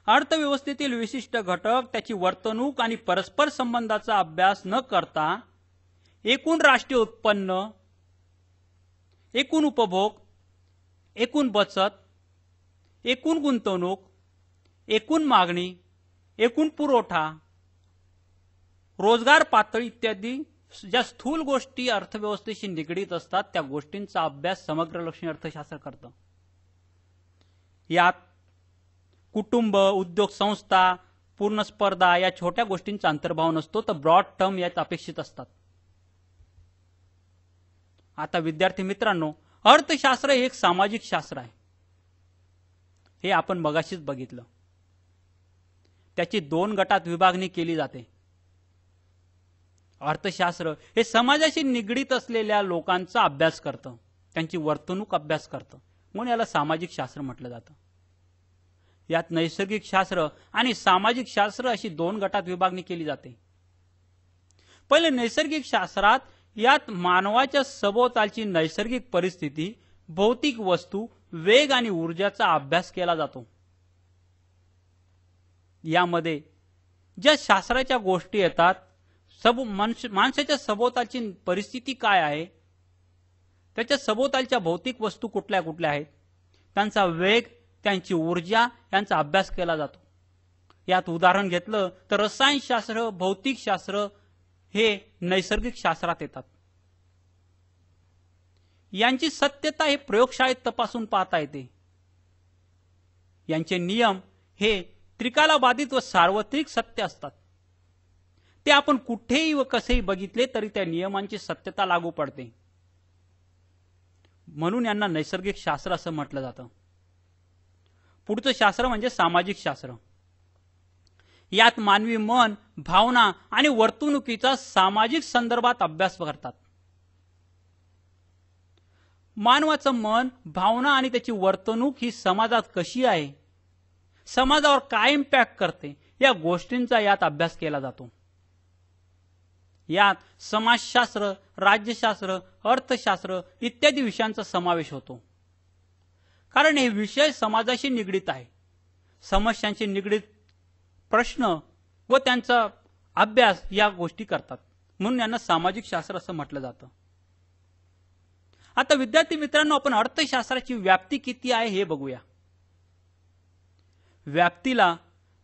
अर्थव्यवस्थेतील विशिष्ट घटक, त्याची वर्तणूक आणि परस्पर संबंधाचा अभ्यास न करता एकूण राष्ट्रीय उत्पन्न, एकूण उपभोग, एकूण बचत, एकूण गुंतवणूक, एकूण मागणी, एकूण पुरवठा, रोजगार पातळी इत्यादी ज्या स्थूल गोष्टी अर्थव्यवस्थेशी निगडीत असतात त्या गोष्टींचा अभ्यास समग्रलक्षी अर्थशास्त्र करतं. यात कुटुंब, उद्योग संस्था, पूर्ण स्पर्धा या छोट्या गोष्टींचा अंतर्भाव नसतो, तर ब्रॉड टर्म यात अपेक्षित असतात. आता विद्यार्थी मित्रांनो, अर्थशास्त्र हे एक सामाजिक शास्त्र आहे. हे आपण मगाशीच बघितलं. त्याची 2 गटात विभागणी केली जाते. अर्थशास्त्र हे समाजाशी निगडीत असलेल्या लोकांचा अभ्यास करतं, त्यांची वर्तणूक अभ्यास करतं, म्हणून याला सामाजिक शास्त्र म्हटलं जातं. यात नैसर्गिक शास्त्र आणि सामाजिक शास्त्र अशी 2 गटात विभागणी केली जाते. पहिले नैसर्गिक शास्त्रात यात मानवाच्या सभोवतालची नैसर्गिक परिस्थिती, भौतिक वस्तू, वेग आणि ऊर्जाचा अभ्यास केला जातो. यामध्ये ज्या शास्त्राच्या गोष्टी येतात, माणसाच्या सभोवतालची परिस्थिती काय आहे, त्याच्या सभोवतालच्या भौतिक वस्तू कुठल्या कुठल्या आहेत, त्यांचा वेग, त्यांची ऊर्जा यांचा अभ्यास केला जातो. यात उदाहरण घेतलं तर रसायनशास्त्र, भौतिकशास्त्र हे नैसर्गिक शास्त्रात येतात. यांची सत्यता हे प्रयोगशाळेत तपासून पाहता येते. यांचे नियम हे त्रिकालाबाधित व सार्वत्रिक सत्य असतात. ते आपण कुठेही व कसेही बघितले तरी त्या नियमांची सत्यता लागू पडते. म्हणून यांना नैसर्गिक शास्त्र असं म्हटलं जातं. पुढचं शास्त्र म्हणजे सामाजिक शास्त्र. यात मानवी मन, भावना आणि वर्तणुकीचा सामाजिक संदर्भात अभ्यास करतात. मानवाचं मन, भावना आणि त्याची वर्तणूक ही समाजात कशी आहे, समाजावर काय इम्पॅक्ट करते, या गोष्टींचा यात अभ्यास केला जातो. यात समाजशास्त्र, राज्यशास्त्र, अर्थशास्त्र इत्यादी विषयांचा समावेश होतो. कारण हे विषय समाजाशी निगडीत आहे. समस्यांशी निगडीत प्रश्न व त्यांचा अभ्यास या गोष्टी करतात, म्हणून यांना सामाजिक शास्त्र असं म्हटलं जातं. आता विद्यार्थी मित्रांनो, आपण अर्थशास्त्राची व्याप्ती किती आहे हे बघूया. व्याप्तीला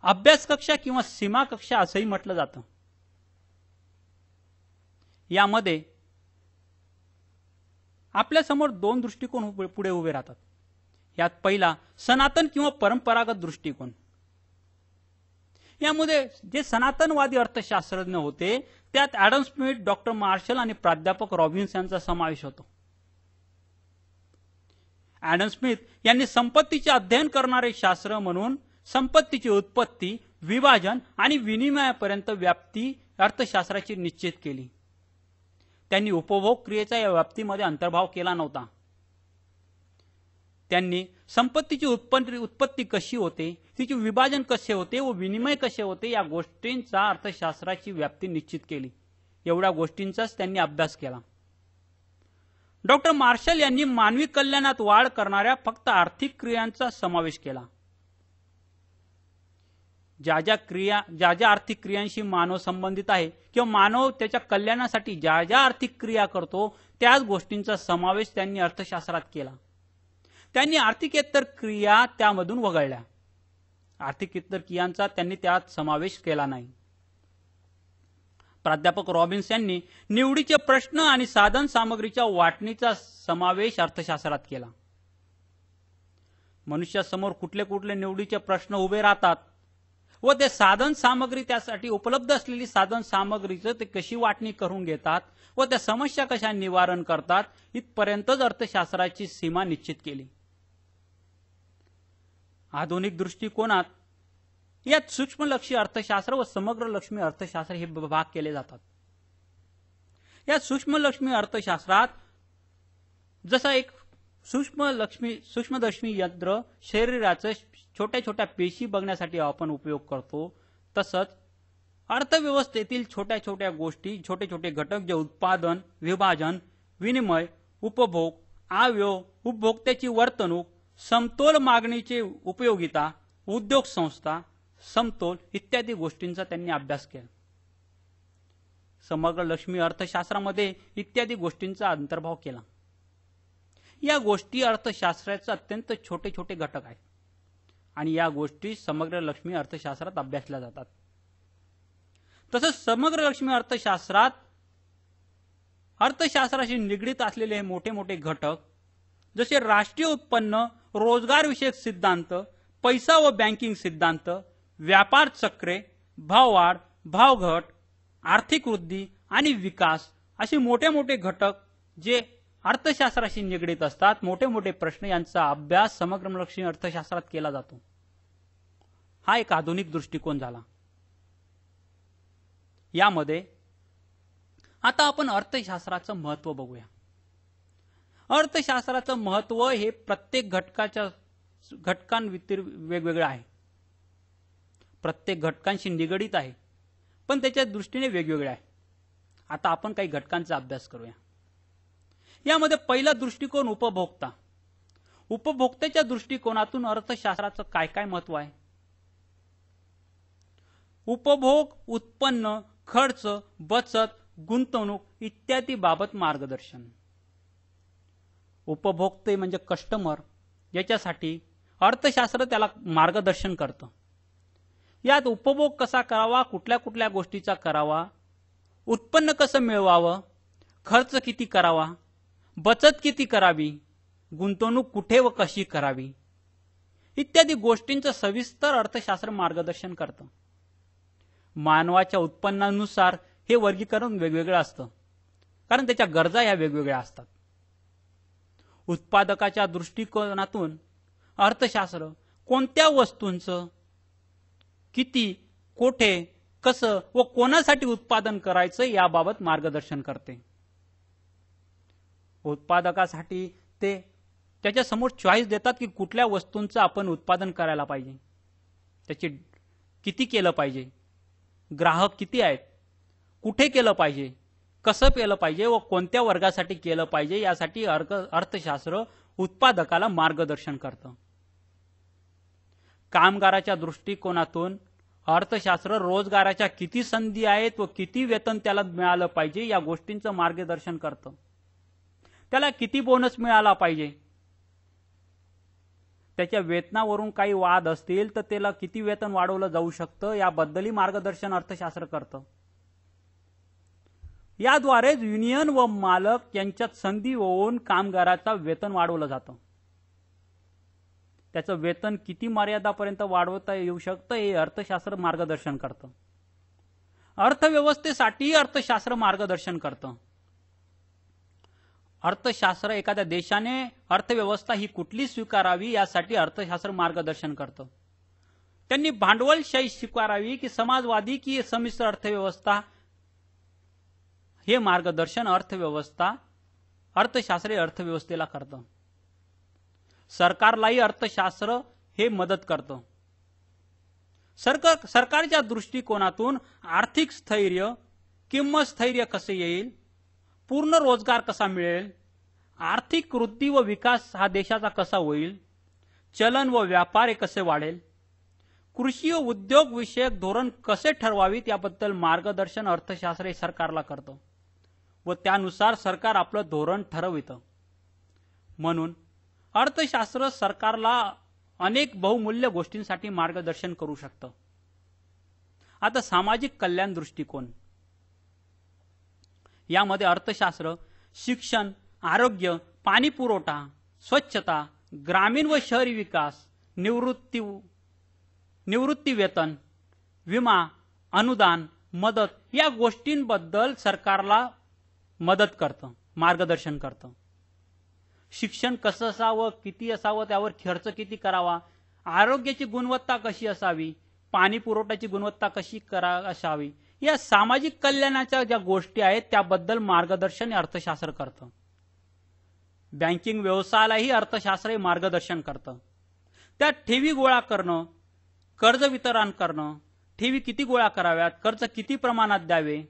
अभ्यास कक्षा किंवा सीमा कक्षा असंही म्हटलं जातं. यामध्ये आपल्या समोर 2 दृष्टिकोन पुढे उभे राहतात. यात पहिला सनातन किंवा परंपरागत दृष्टिकोन. यामध्ये जे सनातनवादी अर्थशास्त्रज्ञ होते त्यात ॲडम स्मिथ, डॉक्टर मार्शल आणि प्राध्यापक रॉबिन्स यांचा समावेश होतो. ॲडम स्मिथ यांनी संपत्तीचे अध्ययन करणारे शास्त्र म्हणून संपत्तीची उत्पत्ती, विभाजन आणि विनिमयापर्यंत व्याप्ती अर्थशास्त्राची निश्चित केली. त्यांनी उपभोग क्रियेचा या व्याप्तीमध्ये अंतर्भाव केला नव्हता. त्यांनी संपत्तीची उत्पत्ती कशी होते, तिचे विभाजन कसे होते व विनिमय कसे होते या गोष्टींचा अर्थशास्त्राची व्याप्ती निश्चित केली. एवढ्या गोष्टींचाच त्यांनी अभ्यास केला. डॉक्टर मार्शल यांनी मानवी कल्याणात वाढ करणाऱ्या फक्त आर्थिक क्रियांचा समावेश केला. ज्या ज्या आर्थिक क्रियांशी मानव संबंधित आहे किंवा मानव त्याच्या कल्याणासाठी ज्या ज्या आर्थिक क्रिया करतो त्याच गोष्टींचा समावेश त्यांनी अर्थशास्त्रात केला. त्यांनी आर्थिकेतर क्रिया त्यामधून वगळल्या. आर्थिकेतर क्रियांचा त्यांनी त्यात समावेश केला नाही. प्राध्यापक रॉबिन्स यांनी निवडीचे प्रश्न आणि साधन सामग्रीच्या वाटणीचा समावेश अर्थशास्त्रात केला. मनुष्यासमोर कुठले कुठले निवडीचे प्रश्न उभे राहतात व ते साधन सामग्री, त्यासाठी उपलब्ध असलेली साधन सामग्रीचं ते कशी वाटणी करून घेतात व त्या समस्या कशा निवारण करतात, इथपर्यंतच अर्थशास्त्राची सीमा निश्चित केली. आधुनिक दृष्टिकोनात यात सूक्ष्मलक्षी अर्थशास्त्र व समग्रलक्ष्मी अर्थशास्त्र हे भाग केले जातात. या सूक्ष्मलक्ष्मी अर्थशास्त्रात जसा एक सूक्ष्मदर्शनी यंत्र शरीराचं छोट्या छोट्या पेशी बघण्यासाठी आपण उपयोग करतो. तसंच अर्थव्यवस्थेतील छोट्या छोट्या गोष्टी, छोटे छोटे घटक जे उत्पादन, विभाजन, विनिमय, उपभोग, अवयव, उपभोक्त्याची वर्तणूक, समतोल मागणीची उपयोगिता, उद्योग संस्था, समतोल इत्यादी गोष्टींचा त्यांनी अभ्यास केला. समग्र लक्ष्मी अर्थशास्त्रामध्ये इत्यादी गोष्टींचा अंतर्भाव केला. या गोष्टी अर्थशास्त्राचे अत्यंत छोटे छोटे घटक आहेत आणि या गोष्टी समग्र लक्ष्मी अर्थशास्त्रात अभ्यासल्या जातात. तसंच समग्र लक्ष्मी अर्थशास्त्रात अर्थशास्त्राशी निगडीत असलेले हे मोठे मोठे घटक जसे राष्ट्रीय उत्पन्न, रोजगार विषयक सिद्धांत, पैसा व बँकिंग सिद्धांत, व्यापार चक्रे, भाववाढ, भावघट, आर्थिक वृद्धी आणि विकास असे मोठे मोठे घटक जे अर्थशास्त्राशी निगडीत असतात, मोठे मोठे प्रश्न यांचा अभ्यास समग्र लक्ष्मी अर्थशास्त्रात केला जातो. हा एक आधुनिक दृष्टिकोन झाला. यामध्ये आता आपण अर्थशास्त्राचं महत्त्व बघूया. अर्थशास्त्राचं महत्त्व हे प्रत्येक घटकांव्यतिरिक्त वेगवेगळं आहे. प्रत्येक घटकांशी निगडीत आहे, पण त्याच्या दृष्टीने वेगवेगळे आहे. आता आपण काही घटकांचा अभ्यास करूया. यामध्ये पहिला दृष्टिकोन उपभोक्ता. उपभोक्त्याच्या दृष्टिकोनातून अर्थशास्त्राचं काय काय महत्त्व आहे. उपभोग, उत्पन्न, खर्च, बचत, गुंतवणूक इत्यादी बाबत मार्गदर्शन. उपभोक्ते म्हणजे कस्टमर, याच्यासाठी अर्थशास्त्र त्याला मार्गदर्शन करतं. यात उपभोग कसा करावा, कुठल्या कुठल्या गोष्टीचा करावा, उत्पन्न कसं मिळवावं, खर्च किती करावा, बचत किती करावी, गुंतवणूक कुठे व कशी करावी इत्यादी गोष्टींचं सविस्तर अर्थशास्त्र मार्गदर्शन करतं. मानवाच्या उत्पन्नानुसार हे वर्गीकरण वेगवेगळं असतं, कारण त्याच्या गरजा ह्या वेगवेगळ्या असतात. उत्पादकाच्या दृष्टिकोनातून अर्थशास्त्र कोणत्या वस्तूंचं किती, कोठे, कसं व कोणासाठी उत्पादन करायचं याबाबत मार्गदर्शन करते. उत्पादकासाठी ते त्याच्या समोर चॉईस देतात की कुठल्या वस्तूंचं आपण उत्पादन करायला पाहिजे, त्याची किती केलं पाहिजे, ग्राहक किती आहेत, कुठे केलं पाहिजे, कसं केलं पाहिजे व कोणत्या वर्गासाठी केलं पाहिजे यासाठी अर्थशास्त्र उत्पादकाला मार्गदर्शन करतं. कामगाराच्या दृष्टिकोनातून अर्थशास्त्र रोजगाराच्या किती संधी आहेत व किती वेतन त्याला मिळालं पाहिजे या गोष्टींचं मार्गदर्शन करतं. त्याला किती बोनस मिळाला पाहिजे, त्याच्या वेतनावरून काही वाद असतील तर त्याला किती वेतन वाढवलं जाऊ शकतं याबद्दलही मार्गदर्शन अर्थशास्त्र करतं. याद्वारे युनियन व मालक यांच्यात संधी होऊन कामगाराचं वेतन वाढवलं जातं. त्याचं वेतन किती मर्यादापर्यंत वाढवता येऊ शकतं हे अर्थशास्त्र मार्गदर्शन करतं. अर्थव्यवस्थेसाठी अर्थशास्त्र मार्गदर्शन करतं. अर्थशास्त्र एखाद्या देशाने अर्थव्यवस्था ही कुठली स्वीकारावी यासाठी अर्थशास्त्र मार्गदर्शन करतं. त्यांनी भांडवलशाही स्वीकारावी की समाजवादी की संमिश्र अर्थव्यवस्था हे मार्गदर्शन अर्थशास्त्र अर्थव्यवस्थेला करतं. सरकारलाही अर्थशास्त्र हे मदत करतं. सरकारच्या दृष्टिकोनातून आर्थिक स्थैर्य, किंमत स्थैर्य कसे येईल, पूर्ण रोजगार कसा मिळेल, आर्थिक वृद्धी व विकास हा देशाचा कसा होईल, चलन व व्यापार हे कसे वाढेल, कृषी व उद्योग विषयक धोरण कसे ठरवावीत याबद्दल मार्गदर्शन अर्थशास्त्र हे सरकारला करतं व त्यानुसार सरकार आपलं धोरण ठरवितं. म्हणून अर्थशास्त्र सरकारला अनेक बहुमूल्य गोष्टींसाठी मार्गदर्शन करू शकतं. आता सामाजिक कल्याण दृष्टिकोन. यामध्ये अर्थशास्त्र शिक्षण, आरोग्य, पाणी पुरवठा, स्वच्छता, ग्रामीण व शहरी विकास, निवृत्ती वेतन, विमा, अनुदान, मदत या गोष्टींबद्दल सरकारला मदत करतं, मार्गदर्शन करतं. शिक्षण कसं असावं, किती असावं, त्यावर खर्च किती करावा, आरोग्याची गुणवत्ता कशी असावी, पाणी पुरवठ्याची गुणवत्ता कशी असावी या सामाजिक कल्याणाच्या ज्या गोष्टी आहेत त्याबद्दल मार्गदर्शन अर्थशास्त्र करतं. बँकिंग व्यवसायालाही अर्थशास्त्र हे मार्गदर्शन करतं. त्यात ठेवी गोळा करणं, कर्ज वितरण करणं, ठेवी किती गोळा कराव्यात, कर्ज किती प्रमाणात द्यावे,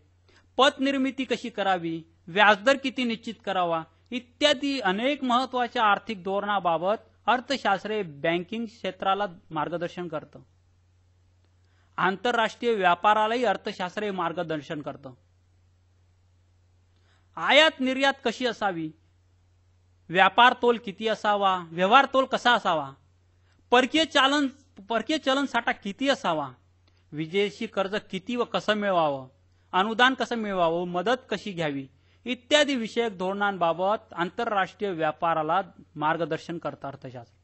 पत निर्मिती कशी करावी, व्याजदर किती निश्चित करावा इत्यादी अनेक महत्त्वाच्या आर्थिक धोरणाबाबत अर्थशास्त्र बँकिंग क्षेत्राला मार्गदर्शन करतं. आंतरराष्ट्रीय व्यापारालाही अर्थशास्त्र मार्गदर्शन करतं. आयात निर्यात कशी असावी, व्यापार तोल किती असावा, व्यवहार तोल कसा असावा, परकीय चलन साठा किती असावा, विदेशी कर्ज किती व कसं मिळवावं, अनुदान कसं मिळवावं, मदत कशी घ्यावी इत्यादी विषयक धोरणांबाबत आंतरराष्ट्रीय व्यापाराला मार्गदर्शन करतं अर्थशास्त्र.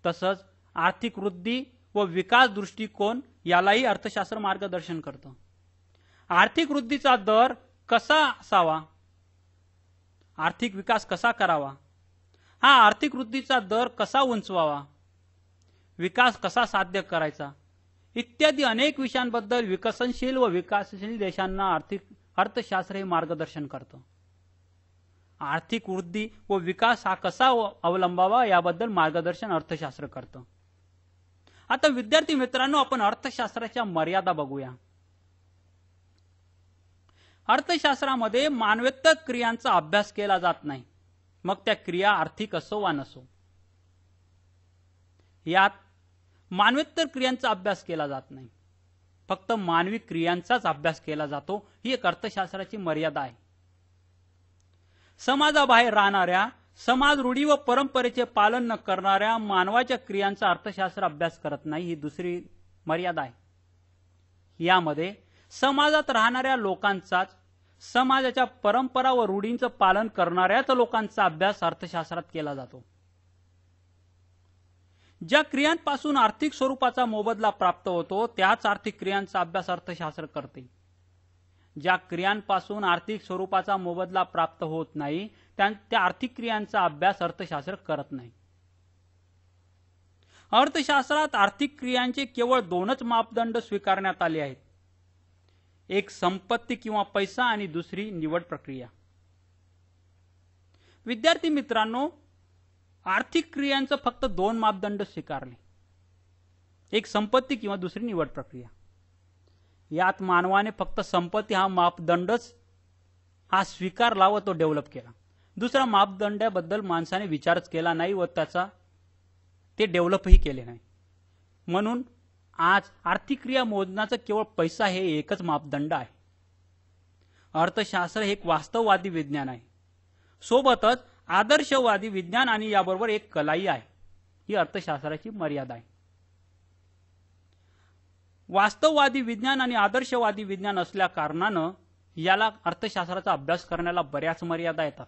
तसंच आर्थिक वृद्धी व विकास दृष्टिकोन यालाही अर्थशास्त्र मार्गदर्शन करतं. आर्थिक वृद्धीचा दर कसा असावा, आर्थिक विकास कसा करावा, हा आर्थिक वृद्धीचा दर कसा उंचवावा, विकास कसा साध्य करायचा इत्यादी अनेक विषयांबद्दल विकसनशील व विकासशील देशांना अर्थशास्त्र हे मार्गदर्शन करतं. आर्थिक वृद्धी व विकास हा कसा अवलंबावा याबद्दल मार्गदर्शन अर्थशास्त्र करतं. आता विद्यार्थी मित्रांनो, आपण अर्थशास्त्राच्या मर्यादा बघूया. अर्थशास्त्रामध्ये मानवेतर क्रियांचा अभ्यास केला जात नाही, मग त्या क्रिया आर्थिक असो वा नसो. यात मानवेतर क्रियांचा अभ्यास केला जात नाही, फक्त मानवी क्रियांचाच अभ्यास केला जातो. ही एक अर्थशास्त्राची मर्यादा आहे. समाजाबाहेर राहणाऱ्या, समाज रूढी व परंपरेचे पालन न करणाऱ्या मानवाच्या क्रियांचा अर्थशास्त्र अभ्यास करत नाही, ही दुसरी मर्यादा आहे. यामध्ये समाजात राहणाऱ्या लोकांचाच, समाजाच्या परंपरा व रूढींचं पालन करणाऱ्याच लोकांचा अभ्यास अर्थशास्त्रात केला जातो. ज्या क्रियांपासून आर्थिक स्वरूपाचा मोबदला प्राप्त होतो त्याच आर्थिक क्रियांचा अभ्यास अर्थशास्त्र करते. ज्या क्रियांपासून आर्थिक स्वरूपाचा मोबदला प्राप्त होत नाही त्या आर्थिक क्रियांचा अभ्यास अर्थशास्त्र करत नाही. अर्थशास्त्रात आर्थिक क्रियांचे केवळ दोनच मापदंड स्वीकारण्यात आले आहेत. एक संपत्ती किंवा पैसा आणि दुसरी निवड प्रक्रिया. विद्यार्थी मित्रांनो, आर्थिक क्रियांचं फक्त दोन मापदंड स्वीकारले, एक संपत्ती किंवा दुसरी निवड प्रक्रिया. यात मानवाने फक्त संपत्ती हा मापदंडच हा स्वीकारला व तो डेव्हलप केला. दुसरा मापदंडाबद्दल माणसाने विचारच केला नाही व ते डेव्हलपही केले नाही. म्हणून आज आर्थिक क्रिया मोजण्याचं केवळ पैसा हे एकच मापदंड आहे. अर्थशास्त्र हे एक वास्तववादी विज्ञान आहे, सोबतच आदर्शवादी विज्ञान आणि याबरोबर एक कलाही आहे. ही अर्थशास्त्राची मर्यादा आहे. वास्तववादी विज्ञान आणि आदर्शवादी विज्ञान असल्या कारणानं याला अर्थशास्त्राचा अभ्यास करण्याला बऱ्याच मर्यादा येतात.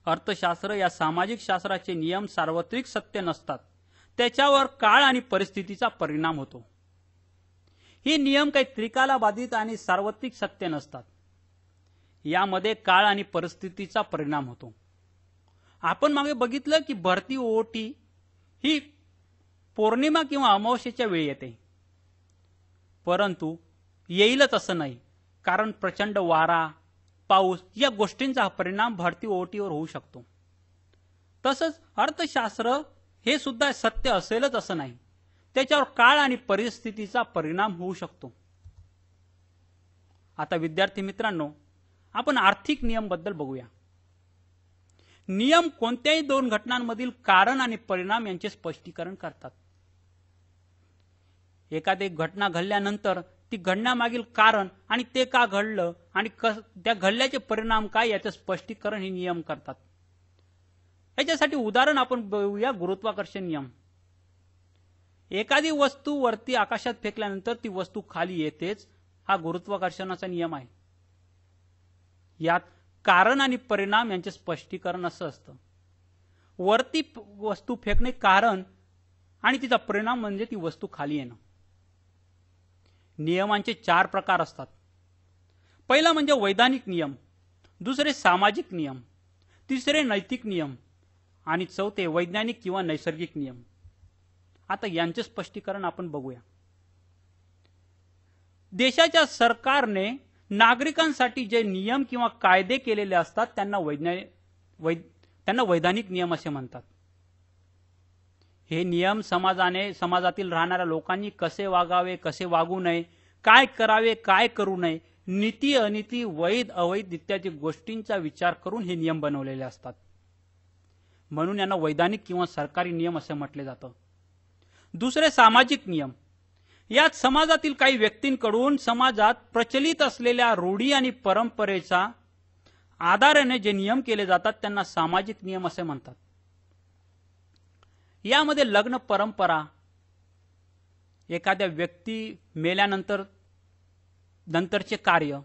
अर्थशास्त्र या सामाजिक शास्त्राचे नियम सार्वत्रिक सत्य नसतात, त्याच्यावर काळ आणि परिस्थितीचा परिणाम होतो. हे नियम काही त्रिकालाबाधित आणि सार्वत्रिक सत्य नसतात, यामध्ये काळ आणि परिस्थितीचा परिणाम होतो. आपण मागे बघितलं की भरती ओटी ही पौर्णिमा किंवा अमावस्येच्या वेळी येते, परंतु येईलच असं नाही, कारण प्रचंड वारा, पाऊस या गोष्टींचा परिणाम भरती ओटीवर होऊ शकतो. तसंच अर्थशास्त्र हे सुद्धा सत्य असेलच असं नाही, त्याच्यावर काळ आणि परिस्थितीचा परिणाम होऊ शकतो. आता विद्यार्थी मित्रांनो, आपण आर्थिक नियम बद्दल बघूया. नियम कोणत्याही दोन घटनांमधील कारण आणि परिणाम यांचे स्पष्टीकरण करतात. एखादी घटना घडल्यानंतर ती घडण्यामागील कारण आणि ते का घडलं आणि त्या घडल्याचे परिणाम काय याचे स्पष्टीकरण हे नियम करतात. याच्यासाठी उदाहरण आपण बघूया, गुरुत्वाकर्षण नियम. एखादी वस्तू वरती आकाशात फेकल्यानंतर ती वस्तू खाली येतेच, हा गुरुत्वाकर्षणाचा नियम आहे. यात कारण आणि परिणाम यांचे स्पष्टीकरण असं असतं. वरती वस्तू फेकणे कारण आणि तिचा परिणाम म्हणजे ती वस्तू खाली येणं. नियमांचे 4 प्रकार असतात. पहिला म्हणजे वैधानिक नियम, दुसरे सामाजिक नियम, तिसरे नैतिक नियम आणि चौथे वैज्ञानिक किंवा नैसर्गिक नियम. आता यांचे स्पष्टीकरण आपण बघूया. देशाच्या सरकारने नागरिकांसाठी जे नियम किंवा कायदे केलेले असतात त्यांना वैधानिक नियम असे म्हणतात. हे नियम समाजातील राहणाऱ्या लोकांनी कसे वागावे, कसे वागू नये, काय करावे, काय करू नये, नीती अनीती, वैध अवैध इत्यादी गोष्टींचा विचार करून हे नियम बनवलेले असतात. म्हणून यांना वैधानिक किंवा सरकारी नियम असे म्हटले जातं. दुसरे सामाजिक नियम. यात समाजातील काही व्यक्तींकडून समाजात प्रचलित असलेल्या रूढी आणि परंपरेच्या आधाराने जे नियम केले जातात त्यांना सामाजिक नियम असे म्हणतात. यामध्ये लग्न परंपरा, एखाद्या व्यक्ती मेल्यानंतरचे कार्य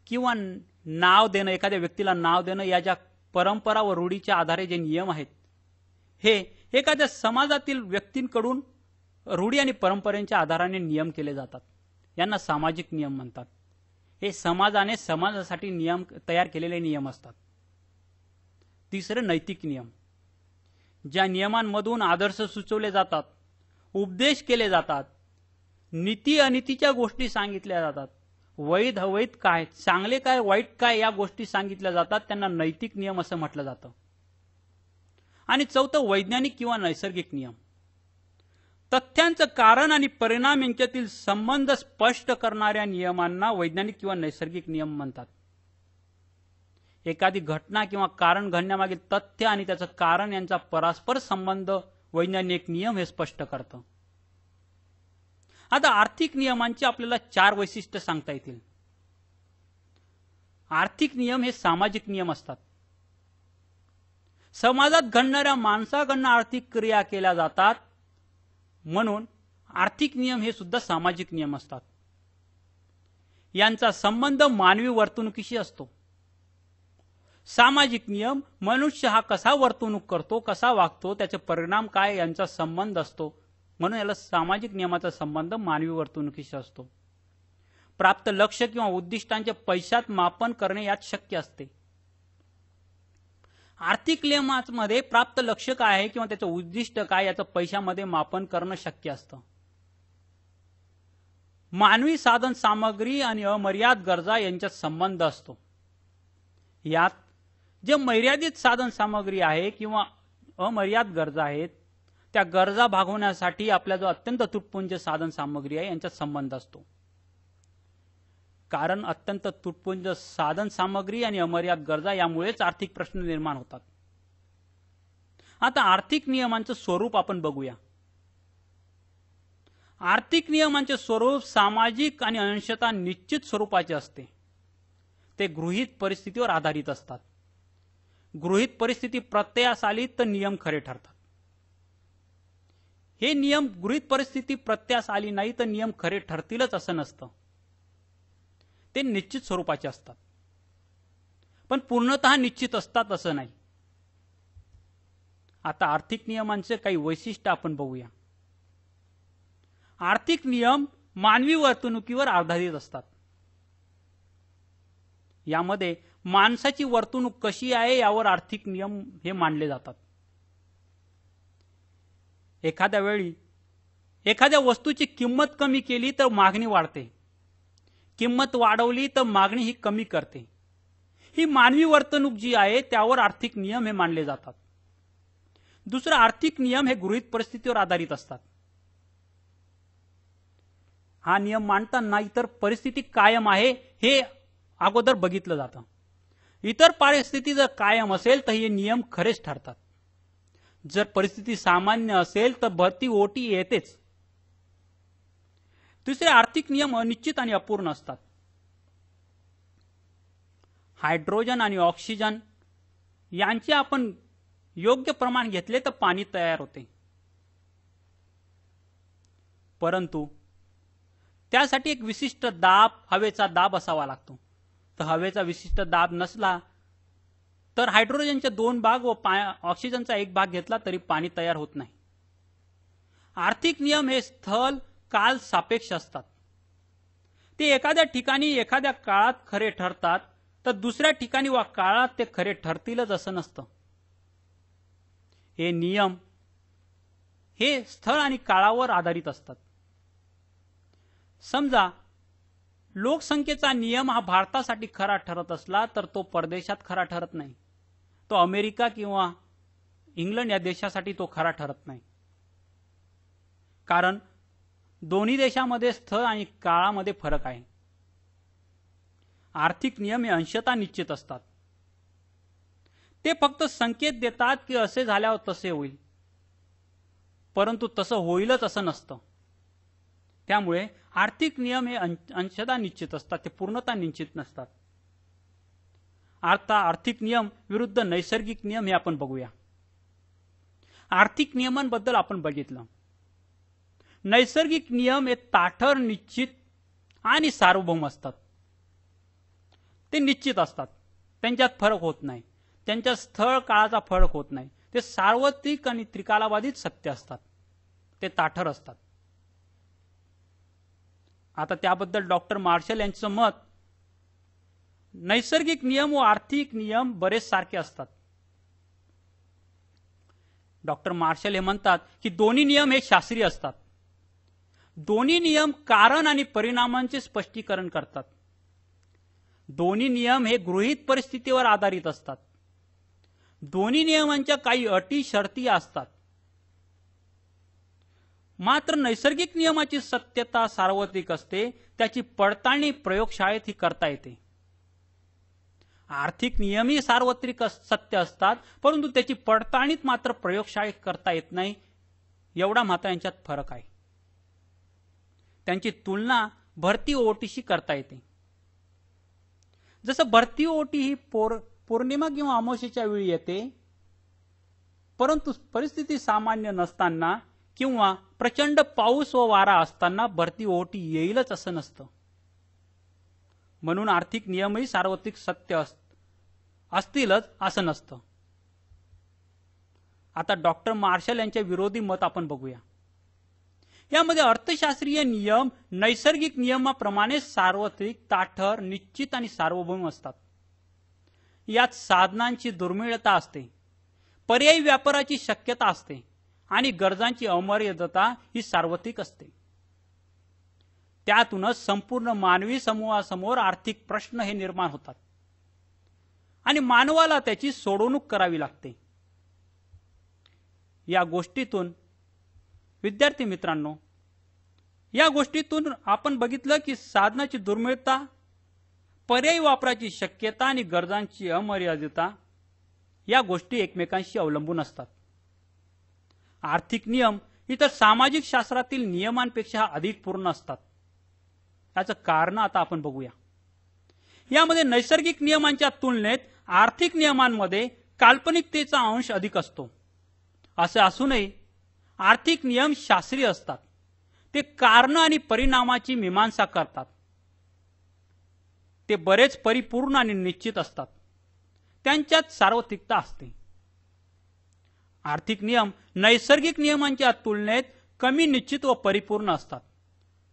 किंवा नाव देणं, एखाद्या व्यक्तीला नाव देणं, या ज्या परंपरा व रूढीच्या आधारे जे नियम आहेत हे एखाद्या समाजातील व्यक्तींकडून रूढी आणि परंपरेच्या आधाराने नियम केले जातात. यांना सामाजिक नियम म्हणतात. हे समाजासाठी नियम तयार केलेले नियम असतात. तिसरे नैतिक नियम. ज्या नियमांमधून आदर्श सुचवले जातात, उपदेश केले जातात, नीती अनीतीच्या गोष्टी सांगितल्या जातात, वैध अवैध काय, चांगले काय, वाईट काय या गोष्टी सांगितल्या जातात, त्यांना नैतिक नियम असं म्हटलं जातं. आणि चौथं वैज्ञानिक किंवा नैसर्गिक नियम. तथ्यांचं कारण आणि परिणाम यांच्यातील संबंध स्पष्ट करणाऱ्या नियमांना वैज्ञानिक किंवा नैसर्गिक नियम म्हणतात. एखादी घटना किंवा कारण घडण्यामागील तथ्य आणि त्याचं कारण यांचा परस्पर संबंध वैज्ञानिक नियम हे स्पष्ट करतं. आता आर्थिक नियमांची आपल्याला 4 वैशिष्ट्य सांगता येतील. आर्थिक नियम हे सामाजिक नियम असतात. समाजात घडणाऱ्या माणसाकडनं आर्थिक क्रिया केल्या जातात, म्हणून आर्थिक नियम हे सुद्धा सामाजिक नियम असतात. यांचा संबंध मानवी वर्तणुकीशी असतो. सामाजिक नियम मनुष्य हा कसा वर्तणूक करतो, कसा वागतो, त्याचे परिणाम काय यांचा संबंध असतो, म्हणून याला सामाजिक नियमाचा संबंध मानवी वर्तणुकीशी असतो. प्राप्त लक्ष्य किंवा उद्दिष्टांचे पैशात मापन करणे यात शक्य असते. आर्थिक नियमांमध्ये प्राप्त लक्ष्य काय आहे किंवा त्याचं उद्दिष्ट काय याचं पैशामध्ये मापन करणं शक्य असतं. मानवी साधन सामग्री आणि अमर्याद गरजा यांच्यात संबंध असतो. यात जे मर्यादित साधन सामग्री आहे किंवा अमर्याद गरजा आहेत, त्या गरजा भागवण्यासाठी आपल्या जो अत्यंत तुटपुंज साधन सामग्री आहे यांच्यात संबंध असतो. कारण अत्यंत तुटपुंज साधन सामग्री आणि अमर्याद गरजा यामुळेच आर्थिक प्रश्न निर्माण होतात. आता आर्थिक नियमांचं स्वरूप आपण बघूया. आर्थिक नियमांचे स्वरूप सामाजिक आणि अंशतः निश्चित स्वरूपाचे असते. ते गृहीत परिस्थितीवर आधारित असतात. गृहीत परिस्थिती प्रत्ययास आली तर नियम खरे ठरतात. हे नियम गृहीत परिस्थिती प्रत्ययास आली नाही तर नियम खरे ठरतीलच असं नसतं. ते निश्चित स्वरूपाचे असतात, पण पूर्णतः निश्चित असतात असं नाही. आता आर्थिक नियमांचे काही वैशिष्ट्य आपण बघूया. आर्थिक नियम मानवी वर्तणुकीवर आधारित असतात. यामध्ये माणसाची वर्तणूक कशी आहे यावर आर्थिक नियम हे मांडले जातात. एखाद्या वेळी एखाद्या वस्तूची किंमत कमी केली तर मागणी वाढते, किंमत वाढवली तर मागणी ही कमी करते. ही मानवी वर्तणूक जी आहे त्यावर आर्थिक नियम हे मांडले जातात. दुसरा, आर्थिक नियम हे गृहीत परिस्थितीवर आधारित असतात. हा नियम मांडताना इतर परिस्थिती कायम आहे हे अगोदर बघितलं जातं. इतर परिस्थिती जर कायम असेल तर हे नियम खरेच ठरतात. जर परिस्थिती सामान्य असेल तर भरती ओटी येतेच. दुसरे, आर्थिक नियम अनिश्चित आणि अपूर्ण असतात. हायड्रोजन आणि ऑक्सिजन यांचे आपण योग्य प्रमाण घेतले तर पाणी तयार होते, परंतु त्यासाठी एक विशिष्ट दाब, हवेचा दाब असावा लागतो. तर हवेचा विशिष्ट दाब नसला तर हायड्रोजनचे 2 भाग व ऑक्सिजनचा 1 भाग घेतला तरी पाणी तयार होत नाही. आर्थिक नियम हे स्थल काल सापेक्ष असतात. ते एखाद्या ठिकाणी एखाद्या काळात खरे ठरतात तर दुसऱ्या ठिकाणी वा काळात ते खरे ठरतीलच असं नसतं. हे नियम हे स्थळ आणि काळावर आधारित असतात. समजा लोकसंख्येचा नियम हा भारतासाठी खरा ठरत असला तर तो परदेशात खरा ठरत नाही, तो अमेरिका किंवा इंग्लंड या देशासाठी तो खरा ठरत नाही. कारण दोन्ही देशामध्ये स्थळ आणि काळामध्ये फरक आहे. आर्थिक नियम हे अंशतः निश्चित असतात. ते फक्त संकेत देतात की असे झाल्यावर तसे होईल, परंतु तसं होईलच असं नसतं. त्यामुळे आर्थिक नियम हे अंशतः निश्चित असतात, ते पूर्णतः निश्चित नसतात. आता आर्थिक नियम विरुद्ध नैसर्गिक नियम हे आपण बघूया. आर्थिक नियमांबद्दल आपण बघितलं. नैसर्गिक नियम हे ताठर, निश्चित आणि सार्वभौम असतात. ते निश्चित असतात, त्यांच्यात फरक होत नाही, त्यांच्या स्थळ काळाचा फरक होत नाही. ते सार्वत्रिक आणि त्रिकालाबाधित सत्य असतात, ते ताठर असतात. आता त्याबद्दल डॉक्टर मार्शल यांचं मत, नैसर्गिक नियम व आर्थिक नियम बरेच सारखे असतात. डॉक्टर मार्शल हे म्हणतात की दोन्ही नियम हे शास्त्रीय असतात. दोन्ही नियम कारण आणि परिणामांचे स्पष्टीकरण करतात. दोन्ही नियम हे गृहीत परिस्थितीवर आधारित असतात. दोन्ही नियमांच्या काही अटी शर्ती असतात. मात्र नैसर्गिक नियमाची सत्यता सार्वत्रिक असते, त्याची पडताळणी प्रयोगशाळेत ही करता येते. आर्थिक नियमही सार्वत्रिक सत्य असतात, परंतु त्याची पडताळणीत मात्र प्रयोगशाळेत करता येत नाही. एवढा मात्र यांच्यात फरक आहे. त्यांची तुलना भरती ओटीशी करता येते. जसं भरती ओटी ही पौर्णिमा किंवा अमावस्येच्या वेळी येते, परंतु परिस्थिती सामान्य नसताना किंवा प्रचंड पाऊस व वारा असताना भरती ओटी येईलच असं नसतं. म्हणून आर्थिक नियमही सार्वत्रिक सत्य असतीलच असं नसतं. आता डॉक्टर मार्शल यांच्या विरोधी मत आपण बघूया. यामध्ये अर्थशास्त्रीय नियम नैसर्गिक नियमाप्रमाणे सार्वत्रिक, ताठर, निश्चित आणि सार्वभौम असतात. यात साधनांची दुर्मिळता असते, पर्यायी व्यापाराची शक्यता असते आणि गरजांची अमर्यादता ही सार्वत्रिक असते. त्यातूनच संपूर्ण मानवी समूहासमोर आर्थिक प्रश्न हे निर्माण होतात आणि मानवाला त्याची सोडवणूक करावी लागते. या गोष्टीतून विद्यार्थी मित्रांनो, या गोष्टीतून आपण बघितलं की साधनाची दुर्मिळता, पर्यायी वापराची शक्यता आणि गरजांची अमर्यादितता या गोष्टी एकमेकांशी अवलंबून असतात. आर्थिक नियम इतर सामाजिक शास्त्रातील नियमांपेक्षा अधिक पूर्ण असतात. याचं कारण आता आपण बघूया. यामध्ये नैसर्गिक नियमांच्या तुलनेत आर्थिक नियमांमध्ये काल्पनिकतेचा अंश अधिक असतो. असे असूनही आर्थिक नियम शास्त्रीय असतात. ते कारण आणि परिणामाची मीमांसा करतात. ते बरेच परिपूर्ण आणि निश्चित असतात. त्यांच्यात सार्वत्रिकता असते. आर्थिक नियम नैसर्गिक नियमांच्या तुलनेत कमी निश्चित व परिपूर्ण असतात.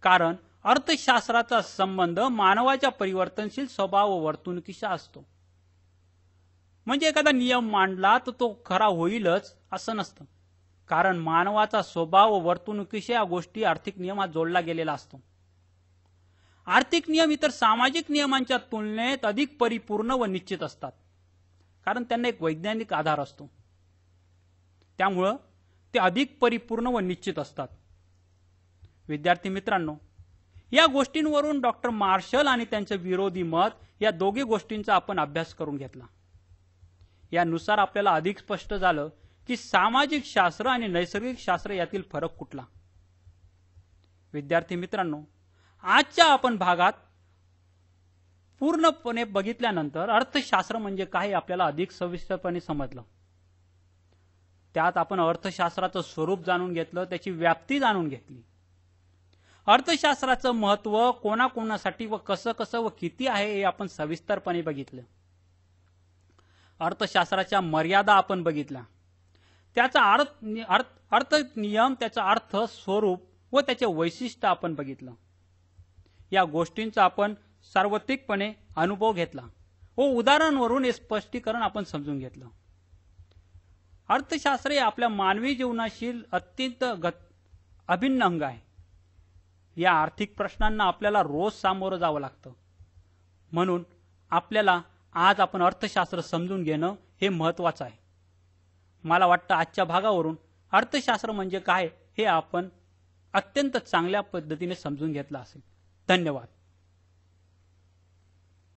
कारण अर्थशास्त्राचा संबंध मानवाच्या परिवर्तनशील स्वभाव व वर्तणुकीशी असतो. म्हणजे एखादा नियम मांडला तर तो खरा होईलच असं नसतं. कारण मानवाचा स्वभाव व वर्तणुकीशी या गोष्टी आर्थिक नियमात जोडला गेलेला असतो. आर्थिक नियम इतर सामाजिक नियमांच्या तुलनेत अधिक परिपूर्ण व निश्चित असतात. कारण त्यांना एक वैज्ञानिक आधार असतो. त्यामुळं ते अधिक परिपूर्ण व निश्चित असतात. विद्यार्थी मित्रांनो, या गोष्टींवरून डॉक्टर मार्शल आणि त्यांचे विरोधी मत या दोघी गोष्टींचा आपण अभ्यास करून घेतला. यानुसार आपल्याला अधिक स्पष्ट झालं की सामाजिक शास्त्र आणि नैसर्गिक शास्त्र यातील फरक कुठला. विद्यार्थी मित्रांनो, आजच्या आपण भागात पूर्णपणे बघितल्यानंतर अर्थशास्त्र म्हणजे काय आपल्याला अधिक सविस्तरपणे समजलं. त्यात आपण अर्थशास्त्राचं स्वरूप जाणून घेतलं, त्याची व्याप्ती जाणून घेतली. अर्थशास्त्राचं महत्त्व कोणाकोणासाठी व कसं कसं व किती आहे हे आपण सविस्तरपणे बघितलं. अर्थशास्त्राच्या मर्यादा आपण बघितल्या. त्याचा अर्थ नियम, त्याचा अर्थ, स्वरूप व त्याचे वैशिष्ट्य आपण बघितलं. या गोष्टींचा आपण सार्वत्रिकपणे अनुभव घेतला व उदाहरणांवरून हे स्पष्टीकरण आपण समजून घेतलं. अर्थशास्त्र हे आपल्या मानवी जीवनाशी अत्यंत अभिन्न अंग आहे. या आर्थिक प्रश्नांना आपल्याला रोज सामोरं जावं लागतं. म्हणून आपल्याला आज आपण अर्थशास्त्र समजून घेणं हे महत्त्वाचं आहे. मला वाटतं आजच्या भागावरून अर्थशास्त्र म्हणजे काय हे आपण अत्यंत चांगल्या पद्धतीने समजून घेतलं असेल. धन्यवाद.